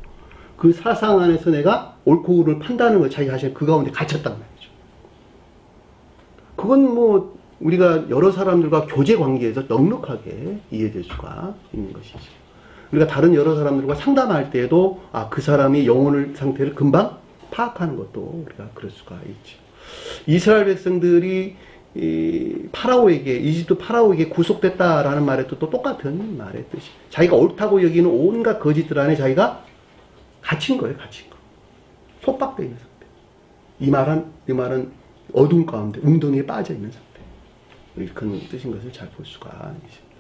그 사상 안에서 내가 옳고 그를 판단하는 걸 자기 자신이 그 가운데 갇혔단 말이죠. 그건 뭐 우리가 여러 사람들과 교제 관계에서 넉넉하게 이해될 수가 있는 것이죠. 우리가 다른 여러 사람들과 상담할 때에도 그 사람이 영혼의 상태를 금방 파악하는 것도 우리가 그럴 수가 있죠. 이스라엘 백성들이 이집트 파라오에게 구속됐다라는 말의 뜻도 똑같은 말의 뜻이. 자기가 옳다고 여기는 온갖 거짓들 안에 자기가 갇힌 거예요, 갇힌 거. 속박되어 있는 상태. 이 말은 어둠 가운데 웅덩이에 빠져 있는 상태. 그런 뜻인 것을 잘 볼 수가 있습니다.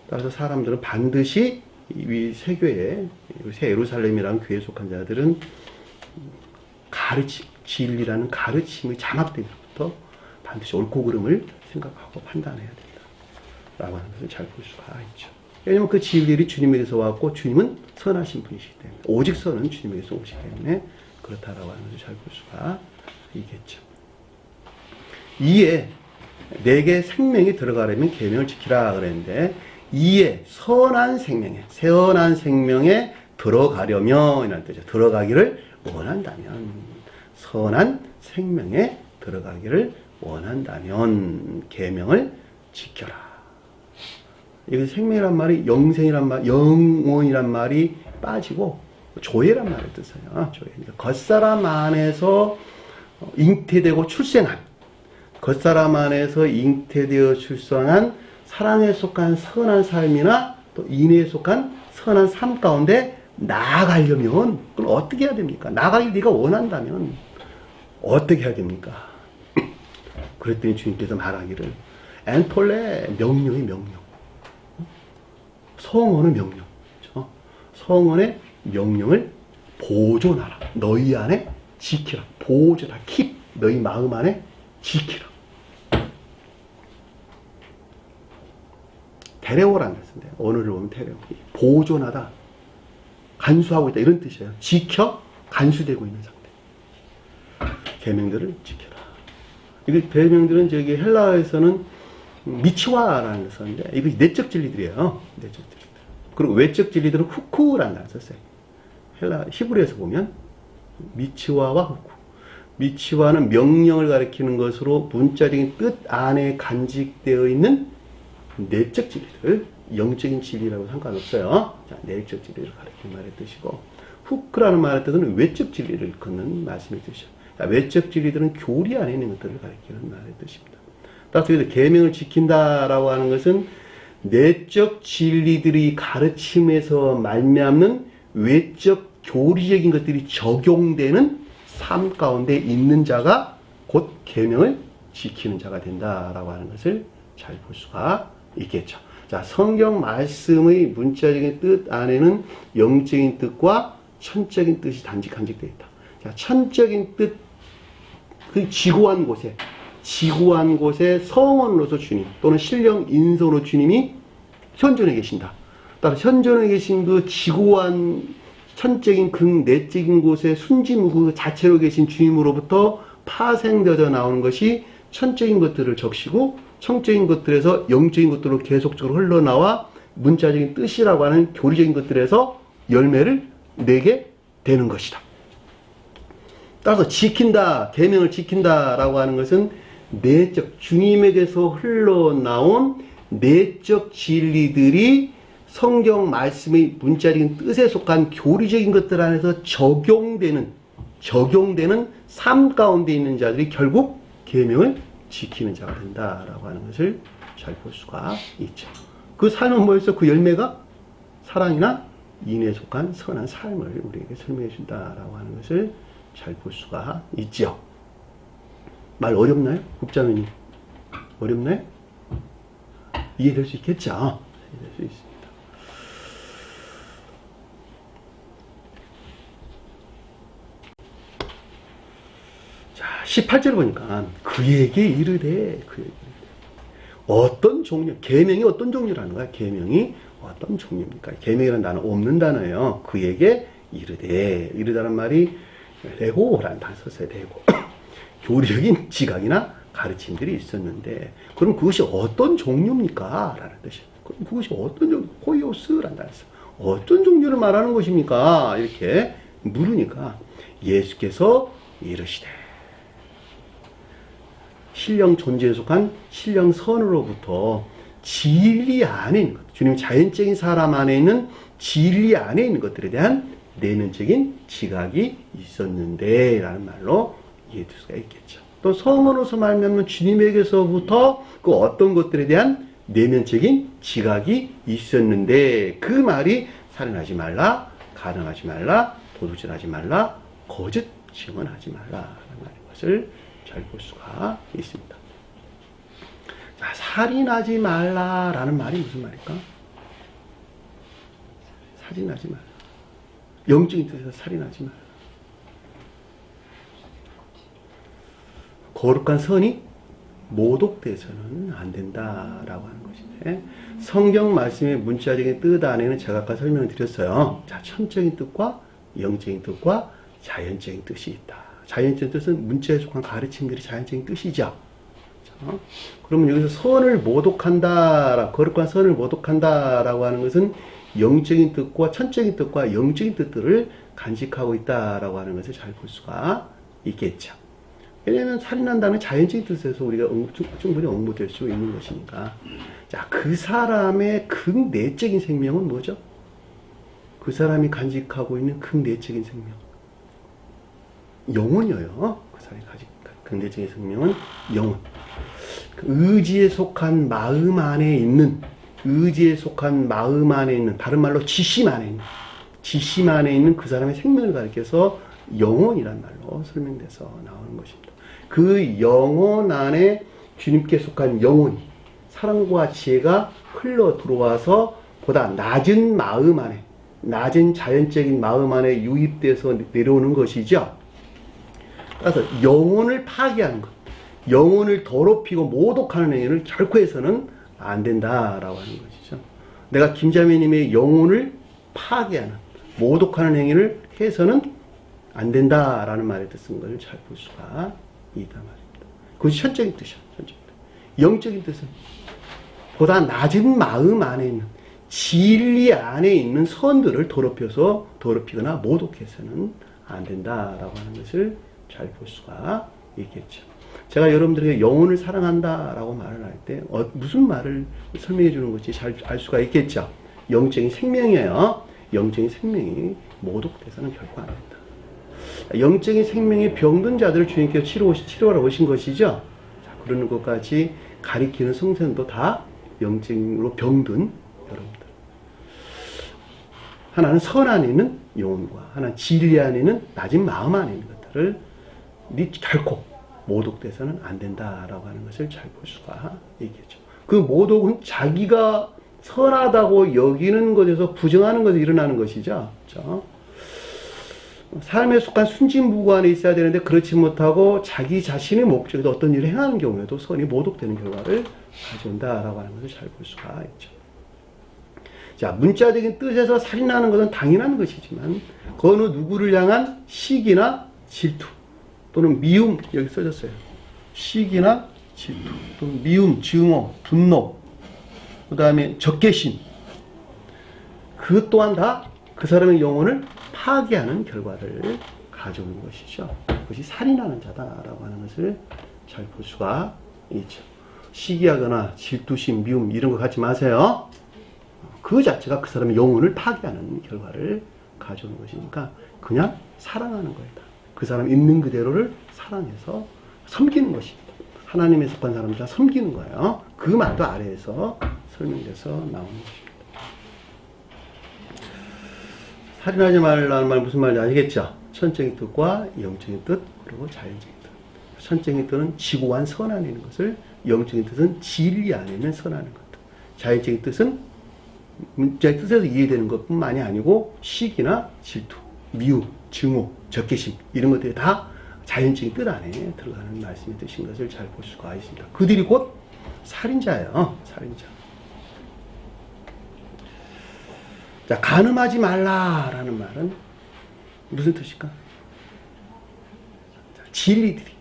따라서 사람들은 반드시 이 새 교회, 새 예루살렘이라는 교회에 속한 자들은 가르침, 진리라는 가르침의 장악되면부터 반드시 옳고 그름을 생각하고 판단해야 된다. 라고 하는 것을 잘 볼 수가 있죠. 왜냐하면 그 진리를 주님에게서 왔고 주님은 선하신 분이시기 때문에 오직 선은 주님에게서 오시기 때문에 그렇다라고 하는 것을 잘 볼 수가 있겠죠. 이에 내게 생명이 들어가려면 계명을 지키라 그랬는데 이에 선한 생명에 들어가려면 이라는 뜻이죠. 들어가기를 원한다면 선한 생명에 들어가기를 원한다면 계명을 지켜라. 이거 생명이란 말이 영생이란 말, 영혼이란 말이 빠지고 조회란 말을 뜻해요. 조회. 겉사람 안에서 잉태되고 출생한 겉사람 안에서 잉태되어 출생한 사랑에 속한 선한 삶이나 또 인애에 속한 선한 삶 가운데 나아가려면 그럼 어떻게 해야 됩니까? 나아가길 네가 원한다면 어떻게 해야 됩니까? 그랬더니 주님께서 말하기를 엔톨레 명령이 명령. 성원의 명령. 그렇죠? 성원의 명령을 보존하라. 너희 안에 지키라. 보존하라. keep. 너희 마음 안에 지키라. 테레오라는 뜻인데 언어를 보면 테레오. 보존하다. 간수하고 있다. 이런 뜻이에요. 지켜 간수되고 있는 상태. 계명들을 지켜라. 이거 계명들은 저기 헬라어에서는 미치와라는 걸 썼는데 이거 내적 진리들이에요. 내적 진리들. 그리고 외적 진리들은 후쿠라는 단어를 썼어요. 헬라 히브리에서 보면 미치와와 후쿠. 미치와는 명령을 가리키는 것으로 문자적인 뜻 안에 간직되어 있는 내적 진리들, 영적인 진리라고 상관없어요. 자, 내적 진리를 가리키는 말의 뜻이고 후크라는 말의 뜻은 외적 진리를 걷는 말씀의 뜻이죠. 자, 외적 진리들은 교리 안에 있는 것들을 가리키는 말의 뜻입니다. 따라서 계명을 지킨다라고 하는 것은 내적 진리들이 가르침에서 말미암는 외적 교리적인 것들이 적용되는 삶 가운데 있는 자가 곧 계명을 지키는 자가 된다라고 하는 것을 잘 볼 수가 있겠죠. 자, 성경 말씀의 문자적인 뜻 안에는 영적인 뜻과 천적인 뜻이 단지 간직되어 있다. 자, 천적인 뜻, 그 지구한 곳에 성원으로서 주님 또는 신령 인성으로 주님이 현존해 계신다. 따라 현존해 계신 그 지구한 천적인 내적인 곳에 순진무구 자체로 계신 주님으로부터 파생되어져 나오는 것이 천적인 것들을 적시고 청적인 것들에서 영적인 것들로 계속적으로 흘러나와 문자적인 뜻이라고 하는 교리적인 것들에서 열매를 내게 되는 것이다. 따라서 지킨다, 계명을 지킨다라고 하는 것은 내적 주님에게서 흘러나온 내적 진리들이 성경 말씀의 문자적인 뜻에 속한 교리적인 것들 안에서 적용되는 삶 가운데 있는 자들이 결국 계명을 지키는 자가 된다라고 하는 것을 잘 볼 수가 있죠. 그 삶은 뭐였어? 그 열매가 사랑이나 인애에 속한 선한 삶을 우리에게 설명해 준다라고 하는 것을 잘 볼 수가 있죠. 말 어렵나요? 국자매님 어렵나요? 이해될 수 있겠죠? 이해될 수 있습니다. 자, 18절 보니까 그에게 이르되 어떤 종류, 계명이 어떤 종류라는 거야. 계명이 어떤 종류입니까? 계명이라는 단어 없는 단어예요. 그에게 이르다란 말이 레고라는 단어 썼어요. 레고. 교리적인 지각이나 가르침들이 있었는데, 그럼 그것이 어떤 종류입니까? 라는 뜻이에요. 그럼 그것이 어떤 종류, 호이오스라는 단어 썼어요. 어떤 종류를 말하는 것입니까? 이렇게 물으니까 예수께서 이르시되, 신령 존재에 속한 신령 선으로부터 진리 안에 있는 것, 주님 자연적인 사람 안에 있는 진리 안에 있는 것들에 대한 내면적인 지각이 있었는데 라는 말로 이해할 수가 있겠죠. 또 성으로서 말하면 주님에게서부터 그 어떤 것들에 대한 내면적인 지각이 있었는데, 그 말이 살인하지 말라, 가늠하지 말라, 도둑질하지 말라, 거짓 증언하지 말라라는 말인 것을 잘 볼 수가 있습니다. 자, 살인하지 말라라는 말이 무슨 말일까? 살인하지 말라. 영적인 뜻에서 살인하지 말라. 거룩한 선이 모독돼서는 안 된다라고 하는 것인데, 성경 말씀의 문자적인 뜻 안에는 제가 아까 설명을 드렸어요. 자, 천적인 뜻과 영적인 뜻과 자연적인 뜻이 있다. 자연적인 뜻은 문자에 속한 가르침들이 자연적인 뜻이죠. 자, 그러면 여기서 선을 모독한다, 거룩한 선을 모독한다라고 하는 것은 영적인 뜻과 천적인 뜻과 영적인 뜻들을 간직하고 있다라고 하는 것을 잘 볼 수가 있겠죠. 왜냐하면 살인한다는 자연적인 뜻에서 우리가 충분히 응모될 수 있는 것이니까. 자, 그 사람의 극내적인 생명은 뭐죠? 그 사람이 간직하고 있는 극내적인 생명, 영혼이에요. 그 사람이 가진 극내적인 생명은 영혼. 그 의지에 속한 마음 안에 있는, 의지에 속한 마음 안에 있는, 다른 말로 지심 안에 있는, 지심 안에 있는 그 사람의 생명을 가리켜서 영혼이란 말로 설명돼서 나오는 것입니다. 그 영혼 안에 주님께 속한 영혼이 사랑과 지혜가 흘러 들어와서 보다 낮은 마음 안에, 낮은 자연적인 마음 안에 유입돼서 내려오는 것이죠. 따라서 영혼을 파괴하는 것, 영혼을 더럽히고 모독하는 행위를 결코 해서는 안 된다라고 하는 것이죠. 내가 김자매님의 영혼을 파괴하는, 모독하는 행위를 해서는 안 된다라는 말에 뜻인 것을 잘 볼 수가 있단 말입니다. 그것이 천적인 뜻이야. 천적인 뜻. 영적인 뜻은 보다 낮은 마음 안에 있는, 진리 안에 있는 선들을 더럽히거나 모독해서는 안 된다라고 하는 것을 잘 볼 수가 있겠죠. 제가 여러분들에게 영혼을 사랑한다라고 말을 할 때 무슨 말을 설명해 주는 것이 잘 알 수가 있겠죠. 영적인 생명이에요. 영적인 생명이 모독돼서는 결코 안 된다. 영적인 생명이 병든 자들을 주님께서 치료하러 오신 것이죠. 자, 그러는 것까지 가리키는 성선도 다 영적으로 병든 여러분들. 하나는 선 안에 있는 영혼과 하나는 진리 안에 있는 낮은 마음 안에 있는 것들을 결코 모독돼서는 안 된다라고 하는 것을 잘 볼 수가 있겠죠. 그 모독은 자기가 선하다고 여기는 것에서 부정하는 것에 일어나는 것이죠. 그렇죠? 삶에 속한 순진무구 안에 있어야 되는데 그렇지 못하고 자기 자신의 목적에서 어떤 일을 행하는 경우에도 선이 모독되는 결과를 가져온다라고 하는 것을 잘 볼 수가 있죠. 자, 문자적인 뜻에서 살인하는 것은 당연한 것이지만 그 어느 누구를 향한 시기나 질투 또는 미움, 여기 써졌어요. 시기나 질투 또는 미움, 증오, 분노, 그 다음에 적개심, 그 또한 다 그 사람의 영혼을 파괴하는 결과를 가져오는 것이죠. 그것이 살인하는 자다라고 하는 것을 잘 볼 수가 있죠. 시기하거나 질투심, 미움 이런 거 갖지 마세요. 그 자체가 그 사람의 영혼을 파괴하는 결과를 가져오는 것이니까 그냥 사랑하는 거다. 그 사람 있는 그대로를 사랑해서 섬기는 것입니다. 하나님에 속한 사람들 다 섬기는 거예요. 그 말도 아래에서 설명돼서 나오는 것입니다. 살인하지 말라는 말 무슨 말인지 아시겠죠? 천적인 뜻과 영적인 뜻, 그리고 자연적인 뜻. 천적인 뜻은 지고한 선 안에 있는 것을, 영적인 뜻은 진리 안에 있는 선 안에 있는 것. 자연적인 뜻은 문자의 뜻에서 이해되는 것뿐만이 아니고 시기나 질투, 미움, 증오, 적개심 이런 것들이 다 자연적인 뜻 안에 들어가는 말씀의 뜻인 것을 잘 볼 수가 있습니다. 그들이 곧 살인자예요. 살인자. 자, 간음하지 말라라는 말은 무슨 뜻일까? 자, 진리들이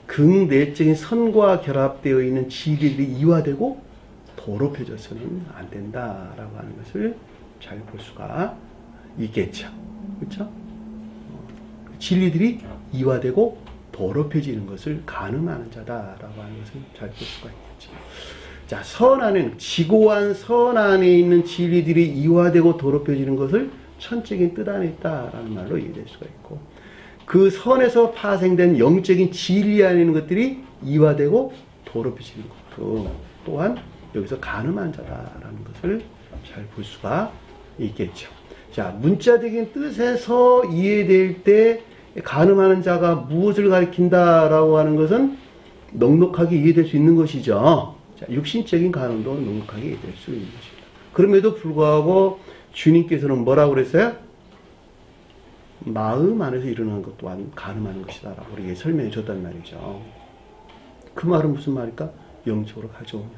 극내적인 선과 결합되어 있는 진리들이 이화되고 더럽혀져서는 안 된다라고 하는 것을 잘 볼 수가 있겠죠. 그렇죠? 진리들이 이화되고 더럽혀지는 것을 간음하는 자다라고 하는 것을 잘 볼 수가 있겠죠. 자, 선 안에는, 지고한 선 안에 있는 진리들이 이화되고 더럽혀지는 것을 천적인 뜻 안에 있다라는 말로 이해될 수가 있고, 그 선에서 파생된 영적인 진리 안에 있는 것들이 이화되고 더럽혀지는 것도 또한 여기서 간음한 자다라는 것을 잘 볼 수가 있겠죠. 자, 문자적인 뜻에서 이해될 때 간음하는 자가 무엇을 가리킨다라고 하는 것은 넉넉하게 이해될 수 있는 것이죠. 자, 육신적인 간음도 넉넉하게 이해될 수 있는 것입니다. 그럼에도 불구하고 주님께서는 뭐라고 그랬어요? 마음 안에서 일어나는 것 또한 간음하는 것이다 라고 우리에게 설명해 줬단 말이죠. 그 말은 무슨 말일까? 영적으로 가져오면.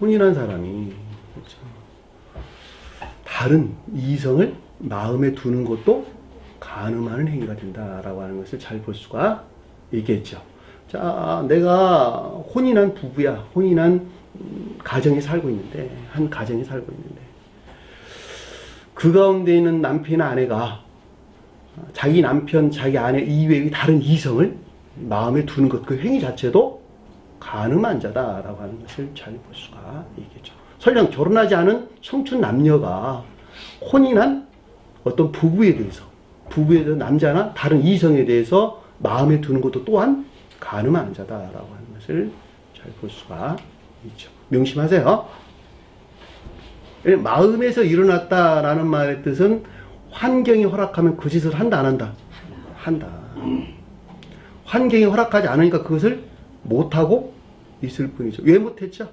혼인한 사람이 그렇죠. 다른 이성을 마음에 두는 것도 간음하는 행위가 된다라고 하는 것을 잘 볼 수가 있겠죠. 자, 내가 혼인한 부부야. 혼인한 가정에 살고 있는데, 한 가정에 살고 있는데, 그 가운데 있는 남편이나 아내가 자기 남편, 자기 아내 이외의 다른 이성을 마음에 두는 것, 그 행위 자체도 간음한 자다라고 하는 것을 잘 볼 수가 있겠죠. 설령 결혼하지 않은 청춘 남녀가 혼인한 어떤 부부에 대해서 남자나 다른 이성에 대해서 마음에 두는 것도 또한 간음한 자다라고 하는 것을 잘 볼 수가 있죠. 명심하세요. 마음에서 일어났다라는 말의 뜻은 환경이 허락하면 그 짓을 한다, 안 한다? 한다. 환경이 허락하지 않으니까 그것을 못하고 있을 뿐이죠. 왜 못했죠?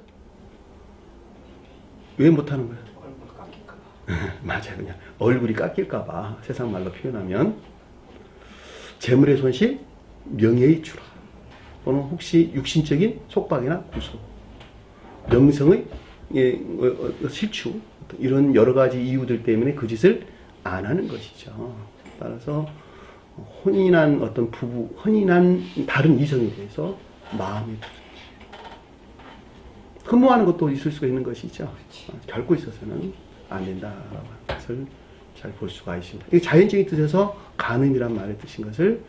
왜 못하는 거야? 얼굴 깎일까봐. 맞아요. 그냥 얼굴이 깎일까봐. 세상 말로 표현하면 재물의 손실, 명예의 추락, 또는 혹시 육신적인 속박이나 구속, 명성의 실추, 이런 여러 가지 이유들 때문에 그 짓을 안 하는 것이죠. 따라서 혼인한 어떤 부부, 혼인한 다른 이성에 대해서 마음에 두는 흠모하는 것도 있을 수가 있는 것이죠. 결코 있어서는 안 된다라고 하는 것을 잘 볼 수가 있습니다. 이게 자연적인 뜻에서 간음이란 말의 뜻인 것을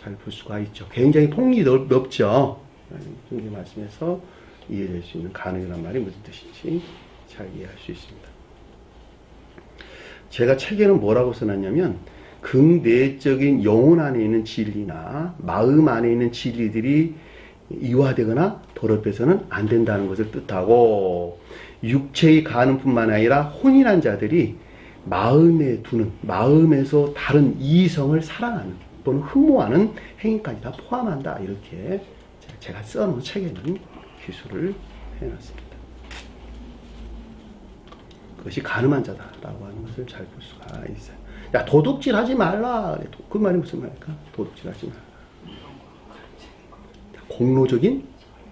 잘 볼 수가 있죠. 굉장히 폭이 넓죠. 성경 말씀에서 이해될 수 있는 간음이란 말이 무슨 뜻인지 잘 이해할 수 있습니다. 제가 책에는 뭐라고 써놨냐면, 극내적인 영혼 안에 있는 진리나 마음 안에 있는 진리들이 이화되거나 더럽혀서는 안 된다는 것을 뜻하고, 육체의 간음뿐만 아니라 혼인한 자들이 마음에 두는, 마음에서 다른 이성을 사랑하는 또는 흠모하는 행위까지 다 포함한다, 이렇게 제가 써놓은 책에는 기술을 해놨습니다. 그것이 간음한 자다라고 하는 것을 잘 볼 수가 있어요. 야, 도둑질 하지 말라. 그 말이 무슨 말일까? 도둑질 하지 말라. 공로적인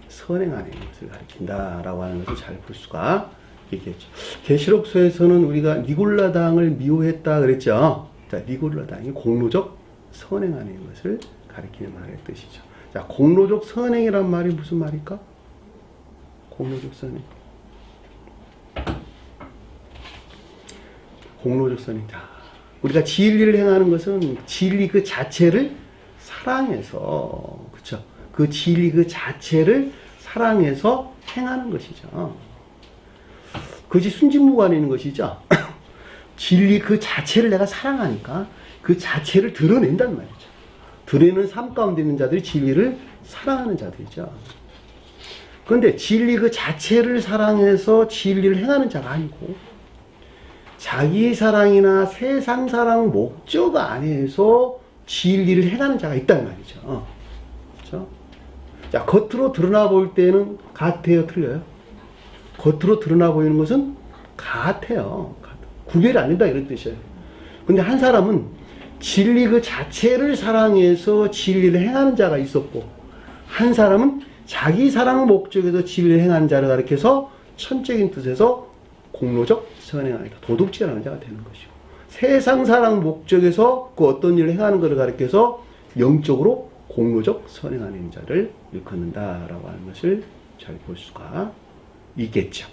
선행 안에 있는 것을 가리킨다라고 하는 것을 잘 볼 수가 있겠죠. 계시록서에서는 우리가 니골라당을 미워했다 그랬죠. 자, 니골라당이 공로적 선행 안에 있는 것을 가리키는 말의 뜻이죠. 자, 공로적 선행이란 말이 무슨 말일까? 공로적 선행. 공로적 선행. 자, 우리가 진리를 행하는 것은 진리 그 자체를 사랑해서, 그쵸? 그 진리 그 자체를 사랑해서 행하는 것이죠. 그것이 순진무관에 있는 것이죠. 진리 그 자체를 내가 사랑하니까 그 자체를 드러낸단 말이죠. 드러내는 삶 가운데 있는 자들이 진리를 사랑하는 자들이죠. 그런데 진리 그 자체를 사랑해서 진리를 행하는 자가 아니고, 자기 사랑이나 세상 사랑 목적 안에서 진리를 행하는 자가 있단 말이죠. 그렇죠? 자, 겉으로 드러나 보일 때는 같아요, 틀려요? 겉으로 드러나 보이는 것은 같아요. 구별이 안 된다, 이런 뜻이에요. 근데 한 사람은 진리 그 자체를 사랑해서 진리를 행하는 자가 있었고, 한 사람은 자기 사랑 목적에서 지위를 행한 자를 가리켜서 천적인 뜻에서 공로적 선행하니까 도둑질하는 자가 되는 것이고, 세상 사랑 목적에서 그 어떤 일을 행하는 것을 가리켜서 영적으로 공로적 선행하는 자를 일컫는다라고 하는 것을 잘 볼 수가 있겠죠.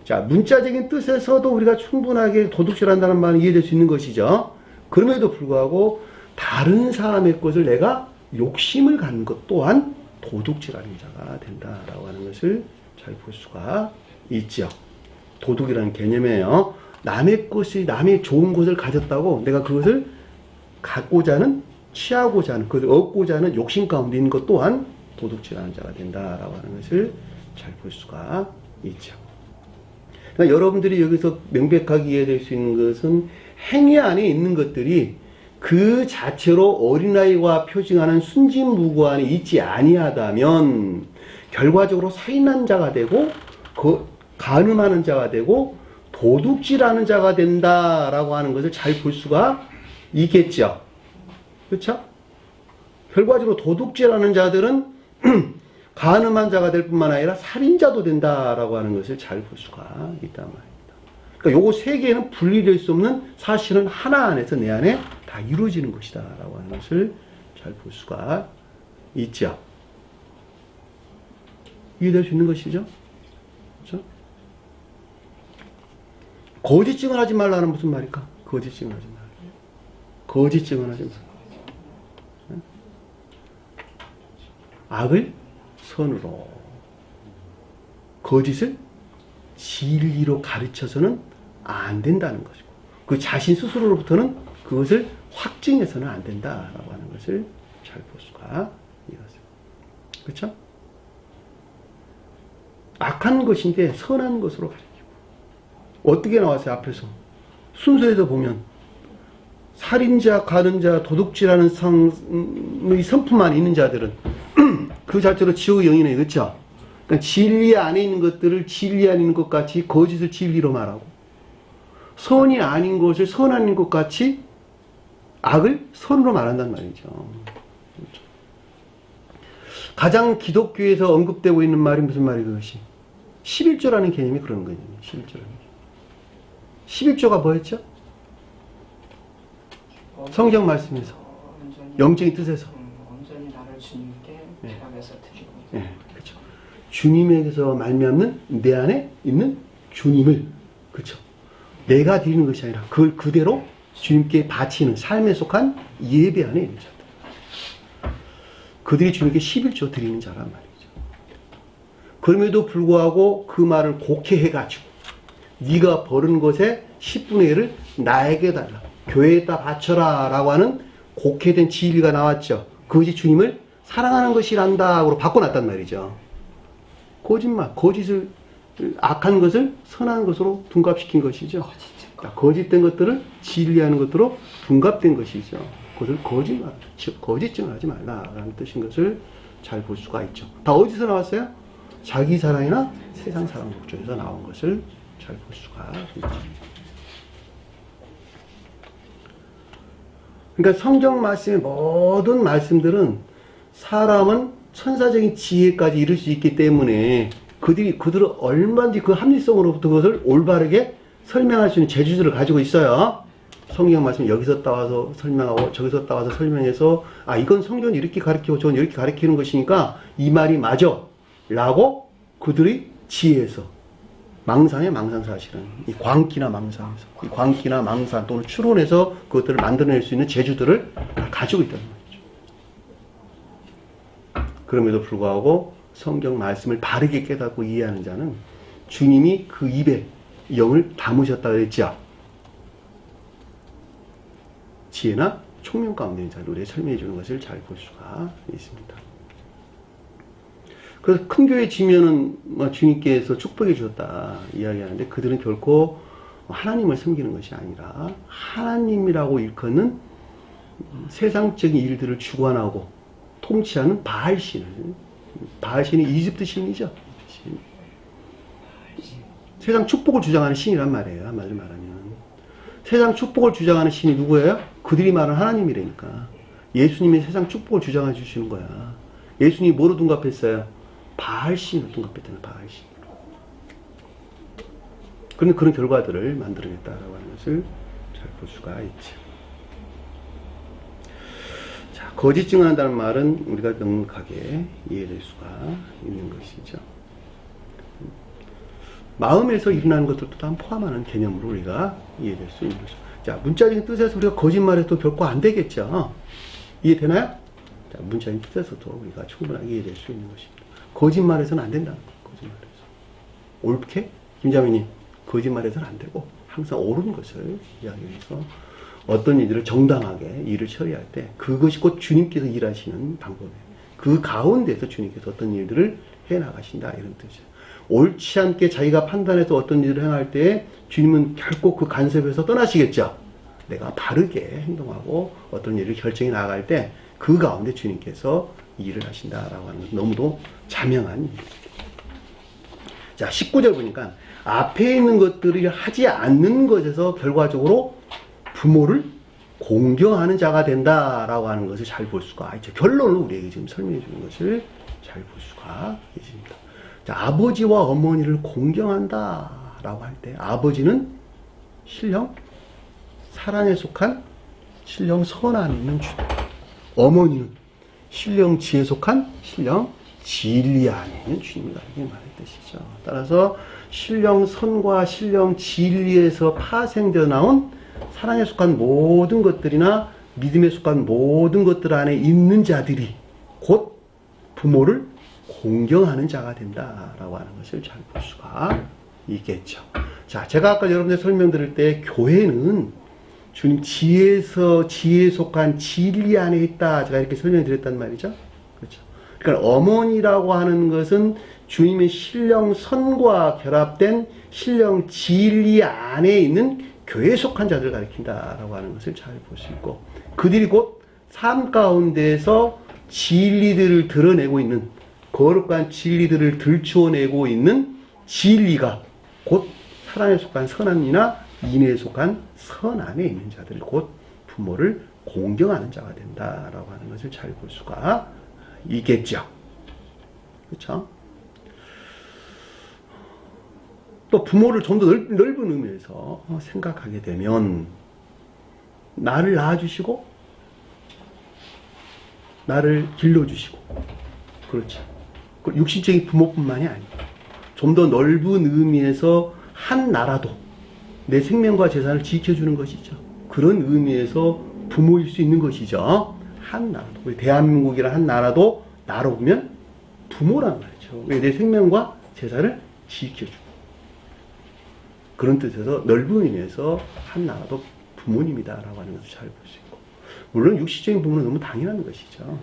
자, 문자적인 뜻에서도 우리가 충분하게 도둑질한다는 말은 이해될 수 있는 것이죠. 그럼에도 불구하고 다른 사람의 것을 내가 욕심을 갖는 것 또한 도둑질하는 자가 된다라고 하는 것을 잘 볼 수가 있죠. 도둑이라는 개념이에요. 남의 것이, 남의 좋은 것을 가졌다고 내가 그것을 갖고자 하는, 취하고자 하는, 그것을 얻고자 하는 욕심 가운데 있는 것 또한 도둑질하는 자가 된다라고 하는 것을 잘 볼 수가 있죠. 그러니까 여러분들이 여기서 명백하게 이해될 수 있는 것은 행위 안에 있는 것들이 그 자체로 어린아이와 표징하는 순진무구안에 있지 아니하다면 결과적으로 살인한 자가 되고 간음하는 자가 되고 도둑질하는 자가 된다라고 하는 것을 잘 볼 수가 있겠죠. 그렇죠? 결과적으로 도둑질하는 자들은 간음한 자가 될 뿐만 아니라 살인자도 된다라고 하는 것을 잘 볼 수가 있단 말입니다. 그러니까 요거 세 개는 분리될 수 없는 사실은 하나 안에서 내 안에 다 이루어지는 것이다 라고 하는 것을 잘 볼 수가 있죠. 이해될 수 있는 것이죠. 그렇죠? 거짓 증언하지 말라는 무슨 말일까? 거짓 증언하지 말라. 거짓 증언하지 말라. 악을 선으로, 거짓을 진리로 가르쳐서는 안 된다는 것이고, 그 자신 스스로로부터는 그것을 확증해서는 안 된다라고 하는 것을 잘 볼 수가 있어요. 그렇죠? 악한 것인데 선한 것으로 가르치고, 어떻게 나왔어요? 앞에서 순서에서 보면 살인자, 가늠자, 도둑질하는 성의 성품만 있는 자들은 그 자체로 지옥의 영이네. 그렇죠? 그러니까 진리 안에 있는 것들을 진리 안에 있는 것 같이 거짓을 진리로 말하고, 선이 아닌 것을 선 아닌 것 같이 악을 선으로 말한단 말이죠. 그렇죠? 가장 기독교에서 언급되고 있는 말이 무슨 말이 그것이? 11조라는 개념이 그런 거예요. 11조라는 개념. 11조가 뭐였죠? 성경 말씀에서 영적인 뜻에서 온전히 나를 주님께 바라면서 드리고. 네, 그렇죠. 주님에게서 말미암는 내 안에 있는 주님을, 그렇죠. 내가 드리는 것이 아니라 그걸 그대로 주님께 바치는 삶에 속한 예배 안에 있는 자들. 그들이 주님께 11조 드리는 자란 말이죠. 그럼에도 불구하고 그 말을 곡해해가지고 네가 버는 것의 10분의 1을 나에게 달라, 교회에다 바쳐라 라고 하는 곡해된 진리가 나왔죠. 그것이 주님을 사랑하는 것이란다고 바꿔놨단 말이죠. 거짓말, 거짓을, 악한 것을 선한 것으로 둔갑시킨 것이죠. 거짓된 것들을 진리하는 것으로 둔갑된 것이죠. 그것을 거짓말, 즉 거짓증을 하지 말라라는 뜻인 것을 잘 볼 수가 있죠. 다 어디서 나왔어요? 자기 사랑이나 세상 사랑 목적에서 나온 것을 잘 볼 수가 있죠. 그러니까 성경 말씀의 모든 말씀들은 사람은 천사적인 지혜까지 이룰 수 있기 때문에 그들은 얼마든지 그 합리성으로부터 그것을 올바르게 설명할 수 있는 재주들을 가지고 있어요. 성경 말씀 여기서 따와서 설명하고 저기서 따와서 설명해서 이건 성경이 이렇게 가르치고 저건 이렇게 가르치는 것이니까 이 말이 맞아 라고 그들이 지혜에서 망상의 망상 사실은 이 광기나 망상에서 이 광기나 망상 또는 추론해서 그것들을 만들어낼 수 있는 재주들을 가지고 있다는 말이죠. 그럼에도 불구하고 성경 말씀을 바르게 깨닫고 이해하는 자는 주님이 그 입에 영을 담으셨다고 했죠. 지혜나 총명 가운데 있는 자를 우리에게 설명해 주는 것을 잘 볼 수가 있습니다. 그래서 큰 교회 지면은 주님께서 축복해 주셨다 이야기하는데 그들은 결코 하나님을 섬기는 것이 아니라 하나님이라고 일컫는 세상적인 일들을 주관하고 통치하는 바알신을, 바알신이 이집트 신이죠. 세상 축복을 주장하는 신이란 말이에요. 한마디로 말하면 세상 축복을 주장하는 신이 누구예요? 그들이 말하는 하나님이라니까. 예수님이 세상 축복을 주장해 주시는 거야. 예수님이 뭐로 둔갑했어요? 바알신으로 둔갑했잖아요. 바알신. 그런 결과들을 만들어냈다라고 하는 것을 잘 볼 수가 있죠. 자, 거짓 증언한다는 말은 우리가 넉넉하게 이해될 수가 있는 것이죠. 마음에서 일어나는 것들도 다 포함하는 개념으로 우리가 이해될 수 있는 거죠. 자, 문자적인 뜻에서 우리가 거짓말해도 결코 안 되겠죠. 이해되나요? 자, 문자적인 뜻에서도 우리가 충분하게 이해될 수 있는 것입니다. 거짓말해서는 안 된다는 거예요. 거짓말해서. 옳게? 김자매님, 거짓말해서는 안 되고 항상 옳은 것을 이야기해서 어떤 일들을 정당하게 일을 처리할 때 그것이 곧 주님께서 일하시는 방법이에요. 그 가운데서 주님께서 어떤 일들을 해나가신다 이런 뜻이에요. 옳지 않게 자기가 판단해서 어떤 일을 행할 때 주님은 결코 그 간섭에서 떠나시겠죠. 내가 바르게 행동하고 어떤 일을 결정해 나갈 때 그 가운데 주님께서 일을 하신다라고 하는 것은 너무도 자명한 일입니다. 자, 19절 보니까 앞에 있는 것들을 하지 않는 것에서 결과적으로 부모를 공경하는 자가 된다라고 하는 것을 잘 볼 수가 있죠. 결론을 우리에게 지금 설명해 주는 것을 잘 볼 수가 있습니다. 자, 아버지와 어머니를 공경한다라고 할 때 아버지는 신령 사랑에 속한 신령 선안에 있는 주님, 어머니는 신령 지혜에 속한 신령 진리 안에 있는 주님이다 이게 말의 뜻이죠. 따라서 신령 선과 신령 진리에서 파생되어 나온 사랑에 속한 모든 것들이나 믿음에 속한 모든 것들 안에 있는 자들이 곧 부모를 공경하는 자가 된다라고 하는 것을 잘 볼 수가 있겠죠. 자, 제가 아까 여러분들 설명드릴 때 교회는 주님 지혜에 속한 진리 안에 있다. 제가 이렇게 설명드렸단 말이죠. 그렇죠. 그러니까 어머니라고 하는 것은 주님의 신령 선과 결합된 신령 진리 안에 있는 교회에 속한 자들을 가리킨다라고 하는 것을 잘 볼 수 있고 그들이 곧 삶 가운데서 진리들을 드러내고 있는 거룩한 진리들을 들추어내고 있는 진리가 곧 사랑에 속한 선함이나 인애에 속한 선 안에 있는 자들 곧 부모를 공경하는 자가 된다라고 하는 것을 잘 볼 수가 있겠죠. 그렇죠? 또 부모를 좀 더 넓은 의미에서 생각하게 되면 나를 낳아주시고 나를 길러주시고 그렇죠. 육신적인 부모뿐만이 아니고 좀 더 넓은 의미에서 한 나라도 내 생명과 재산을 지켜주는 것이죠. 그런 의미에서 부모일 수 있는 것이죠. 한 나라도 우리 대한민국이라는 한 나라도 나로 보면 부모란 말이죠. 왜 내 생명과 재산을 지켜주고 그런 뜻에서 넓은 의미에서 한 나라도 부모님이다라고 하는 것을 잘 볼 수 있고 물론 육신적인 부모는 너무 당연한 것이죠.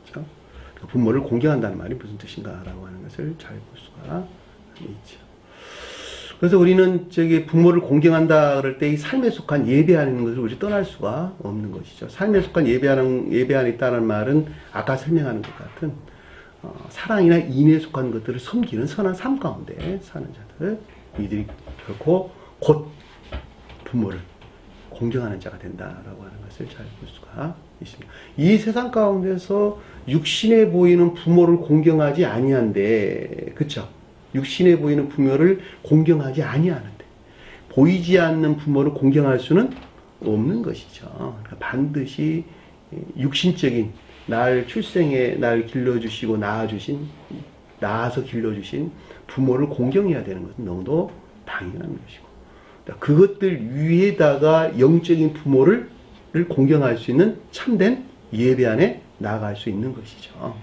그렇죠? 부모를 공경한다는 말이 무슨 뜻인가라고 하는 것을 잘 볼 수가 있죠. 그래서 우리는 부모를 공경한다 그럴 때 이 삶에 속한 예배하는 것을 우리 떠날 수가 없는 것이죠. 삶에 속한 예배 안에 있다는 말은 아까 설명하는 것 같은 사랑이나 인애에 속한 것들을 섬기는 선한 삶 가운데 사는 자들 이들이 결코 곧 부모를 공경하는 자가 된다라고 하는 것을 잘 볼 수가 있습니다. 이 세상 가운데서 육신에 보이는 부모를 공경하지 아니한데 그렇죠? 육신에 보이는 부모를 공경하지 아니하는데 보이지 않는 부모를 공경할 수는 없는 것이죠. 그러니까 반드시 육신적인 날 출생에 날 길러주시고 낳아서 길러주신 부모를 공경해야 되는 것은 너무도 당연한 것이고 그것들 위에다가 영적인 부모를 공경할 수 있는 참된 예배 안에 나아갈 수 있는 것이죠.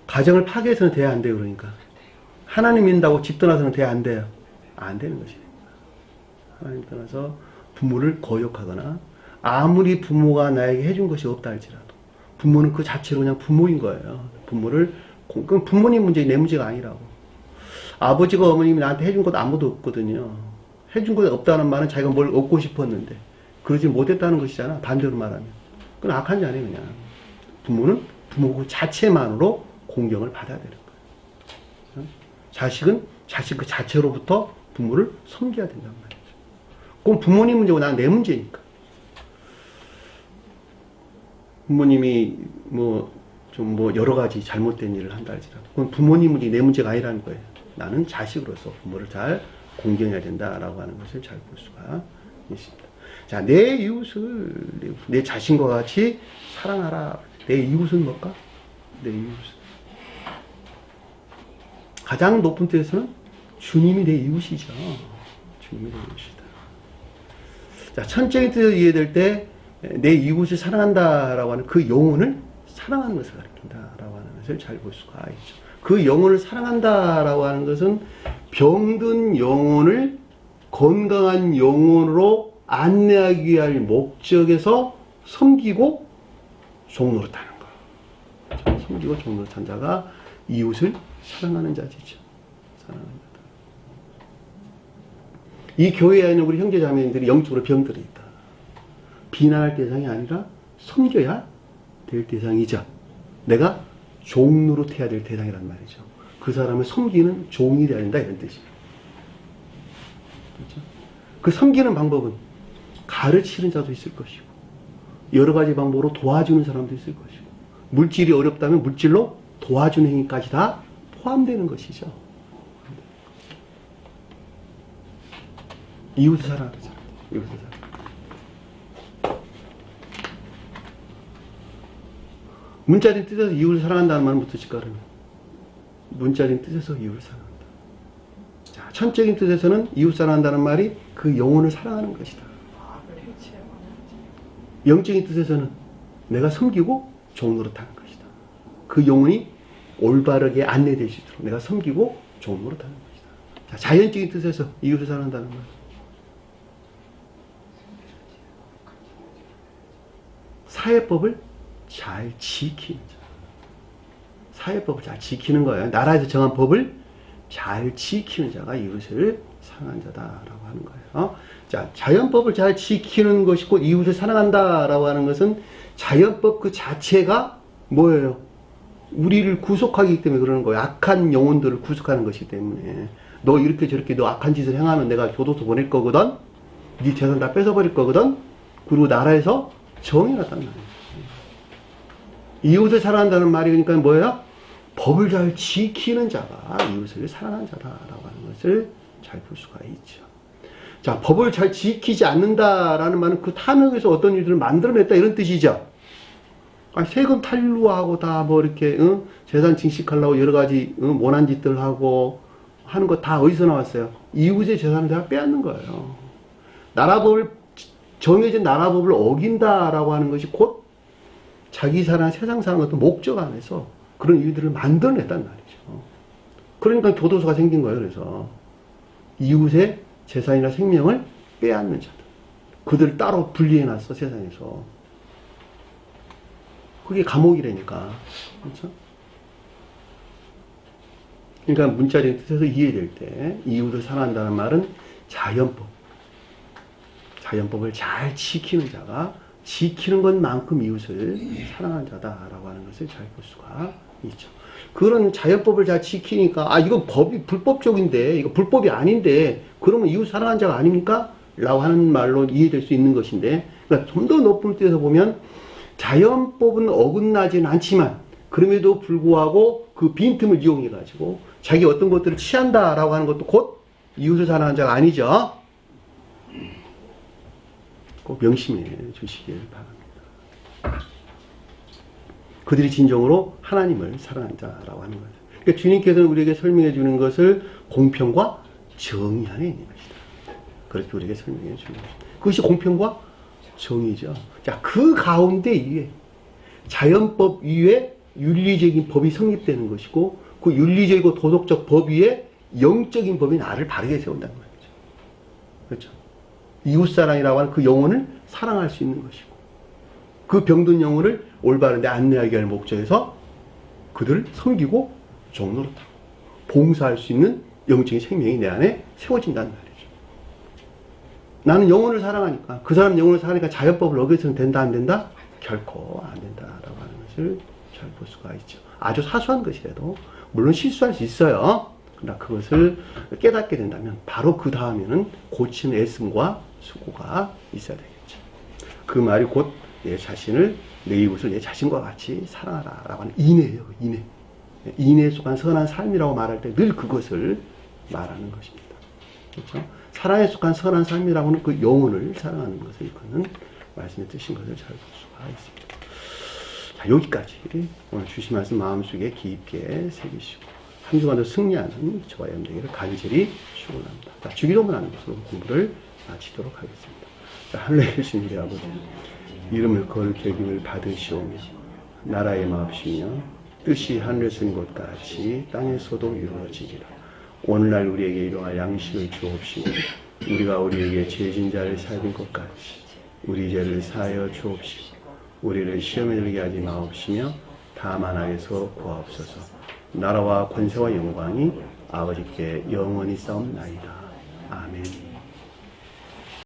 가정을 파괴해서는 돼야 안 돼요. 그러니까 하나님 믿는다고 집 떠나서는 돼야 안 돼요. 안 되는 것입니다. 하나님 떠나서 부모를 거역하거나 아무리 부모가 나에게 해준 것이 없다 할지라도 부모는 그 자체로 그냥 부모인 거예요. 그건 부모님 문제, 내 문제가 아니라고. 아버지가 어머님이 나한테 해준 것 아무도 없거든요. 해준 것 없다는 말은 자기가 뭘 얻고 싶었는데 그러지 못했다는 것이잖아. 반대로 말하면. 그건 악한 자네 그냥. 부모는 부모 그 자체만으로 공경을 받아야 되는 거예요. 자식은 자식 그 자체로부터 부모를 섬겨야 된단 말이죠. 그건 부모님 문제고 난 내 문제니까. 부모님이 좀 여러 가지 잘못된 일을 한다 할지라도 그건 부모님이 내 문제가 아니라는 거예요. 나는 자식으로서 부모를 잘 공경해야 된다라고 하는 것을 잘 볼 수가 있습니다. 자, 내 이웃을 내 자신과 같이 사랑하라. 내 이웃은 뭘까? 내 이웃은 가장 높은 뜻에서는 주님이 내 이웃이죠. 주님이 내 이웃이다. 자, 천적인 뜻을 이해될 때 내 이웃을 사랑한다라고 하는 그 영혼을 사랑하는 것을 가리킨다라고 하는 것을 잘 볼 수가 있죠. 그 영혼을 사랑한다라고 하는 것은 병든 영혼을 건강한 영혼으로 안내하기 위할 목적에서 섬기고 종노릇하는 거. 섬기고 종노릇한 자가 이웃을 사랑하는 자지죠. 사랑하는 자다. 이 교회에 있는 우리 형제 자매님들이 영적으로 병들어 있다. 비난할 대상이 아니라 섬겨야 될 대상이자 내가 종노릇해야 될 대상이란 말이죠. 그 사람을 섬기는 종이 되어야 된다 이런 뜻이에요. 그렇죠? 그 섬기는 방법은 가르치는 자도 있을 것이고 여러 가지 방법으로 도와주는 사람도 있을 것이고 물질이 어렵다면 물질로 도와주는 행위까지 다 포함되는 것이죠. 이웃을 사랑하자. 이웃을 사랑. 문자린 뜻에서 이웃을 사랑한다는 말은 무슨 뜻일까 그러면? 문자린 뜻에서 이웃을 사랑한다. 자, 천적인 뜻에서는 이웃 사랑한다는 말이 그 영혼을 사랑하는 것이다. 영적인 뜻에서는 내가 섬기고 종노릇하는 것이다. 그 영혼이 올바르게 안내될 수 있도록 내가 섬기고 종노릇하는 것이다. 자, 자연적인 뜻에서 이웃을 사랑한다는 말. 사회법을 잘 지키는 자. 사회법을 잘 지키는 거예요. 나라에서 정한 법을 잘 지키는 자가 이웃을 사랑하는 자다라고 하는 거예요. 자, 자연법을 잘 지키는 것이고 이웃을 사랑한다라고 하는 것은 자연법 그 자체가 뭐예요? 우리를 구속하기 때문에 그러는 거예요. 악한 영혼들을 구속하는 것이기 때문에 너 이렇게 저렇게 너 악한 짓을 행하면 내가 교도소 보낼 거거든. 네 재산 다 뺏어버릴 거거든. 그리고 나라에서 정이 났다는 말이에요. 이웃을 사랑한다는 말이 그러니까 뭐예요? 법을 잘 지키는 자가 이웃을 사랑하는 자다라고 하는 것을 잘 볼 수가 있죠. 자, 법을 잘 지키지 않는다라는 말은 그 탄핵에서 어떤 일들을 만들어냈다 이런 뜻이죠. 아니, 세금 탈루하고 다 이렇게 재산 증식하려고 여러 가지 원한 짓들 하고 하는 거 다 어디서 나왔어요? 이웃의 재산을 다 빼앗는 거예요. 나라법을 정해진 나라법을 어긴다라고 하는 것이 곧 자기 사랑, 세상 사는 어떤 목적 안에서 그런 일들을 만들어냈단 말이죠. 그러니까 교도소가 생긴 거예요. 그래서 이웃의 재산이나 생명을 빼앗는 자들. 그들을 따로 분리해놨어, 세상에서. 그게 감옥이라니까. 그렇죠? 그러니까 문자적인 뜻에서 이해될 때 이웃을 사랑한다는 말은 자연법을 잘 지키는 자가 지키는 것만큼 이웃을 사랑하는 자다라고 하는 것을 잘 볼 수가 있죠. 그런 자연법을 잘 지키니까 이거 법이 불법적인데 이거 불법이 아닌데 그러면 이웃 사랑하는 자가 아닙니까? 라고 하는 말로 이해될 수 있는 것인데 그러니까 좀 더 높은 뜻에서 보면 자연법은 어긋나지는 않지만 그럼에도 불구하고 그 빈틈을 이용해 가지고 자기 어떤 것들을 취한다라고 하는 것도 곧 이웃을 사랑하는 자가 아니죠. 꼭 명심해 주시길 바랍니다. 그들이 진정으로 하나님을 사랑하는 자라고 하는 거죠. 그러니까 주님께서는 우리에게 설명해 주는 것을 공평과 정의 안에 있는 것이다. 그렇게 우리에게 설명해 주는 것이다. 그것이 공평과 정의죠. 자, 그 가운데 위에 자연법 위에 윤리적인 법이 성립되는 것이고 그 윤리적이고 도덕적 법 위에 영적인 법이 나를 바르게 세운다는 말이죠. 그렇죠? 이웃사랑이라고 하는 그 영혼을 사랑할 수 있는 것이고 그 병든 영혼을 올바른 데 안내하기 위한 목적에서 그들을 섬기고 종노릇하고 봉사할 수 있는 영적인 생명이 내 안에 세워진다는 말이죠. 나는 영혼을 사랑하니까 그 사람 영혼을 사랑하니까 자연법을 어겨서는 된다 안 된다? 결코 안 된다라고 하는 것을 잘 볼 수가 있죠. 아주 사소한 것이라도 물론 실수할 수 있어요. 그러나 그것을 깨닫게 된다면 바로 그 다음에는 고치는 애씀과 수고가 있어야 되겠죠. 그 말이 곧 내 자신을, 내 이웃을 내 자신과 같이 사랑하라라고 하는 인애예요. 인애. 인애에 속한 선한 삶이라고 말할 때 늘 그것을 말하는 것입니다. 그렇죠? 사랑에 속한 선한 삶이라고 하는 그 영혼을 사랑하는 것을 일컫는 말씀의 뜻인 것을 잘 볼 수가 있습니다. 자, 여기까지 오늘 주신 말씀 마음속에 깊게 새기시고 한 주간도 승리하는 저와 여러분 되기를 간절히 축원합니다. 자, 주기도문 하는 것으로 공부를 마치도록 하겠습니다. 자, 하늘에 계신 우리 아버지, 이름을 거룩히 여김을 받으시오며 나라의 마옵시며 뜻이 하늘에서 이룬 것 같이 땅에서도 이루어지리라. 오늘날 우리에게 일용할 양식을 주옵시고 우리가 우리에게 죄진 자를 사하는 것 같이 우리 죄를 사하여 주옵시고 우리를 시험에 들게 하지 마옵시며 다만 악에서 구하옵소서. 나라와 권세와 영광이 아버지께 영원히 싸움나이다. 아멘.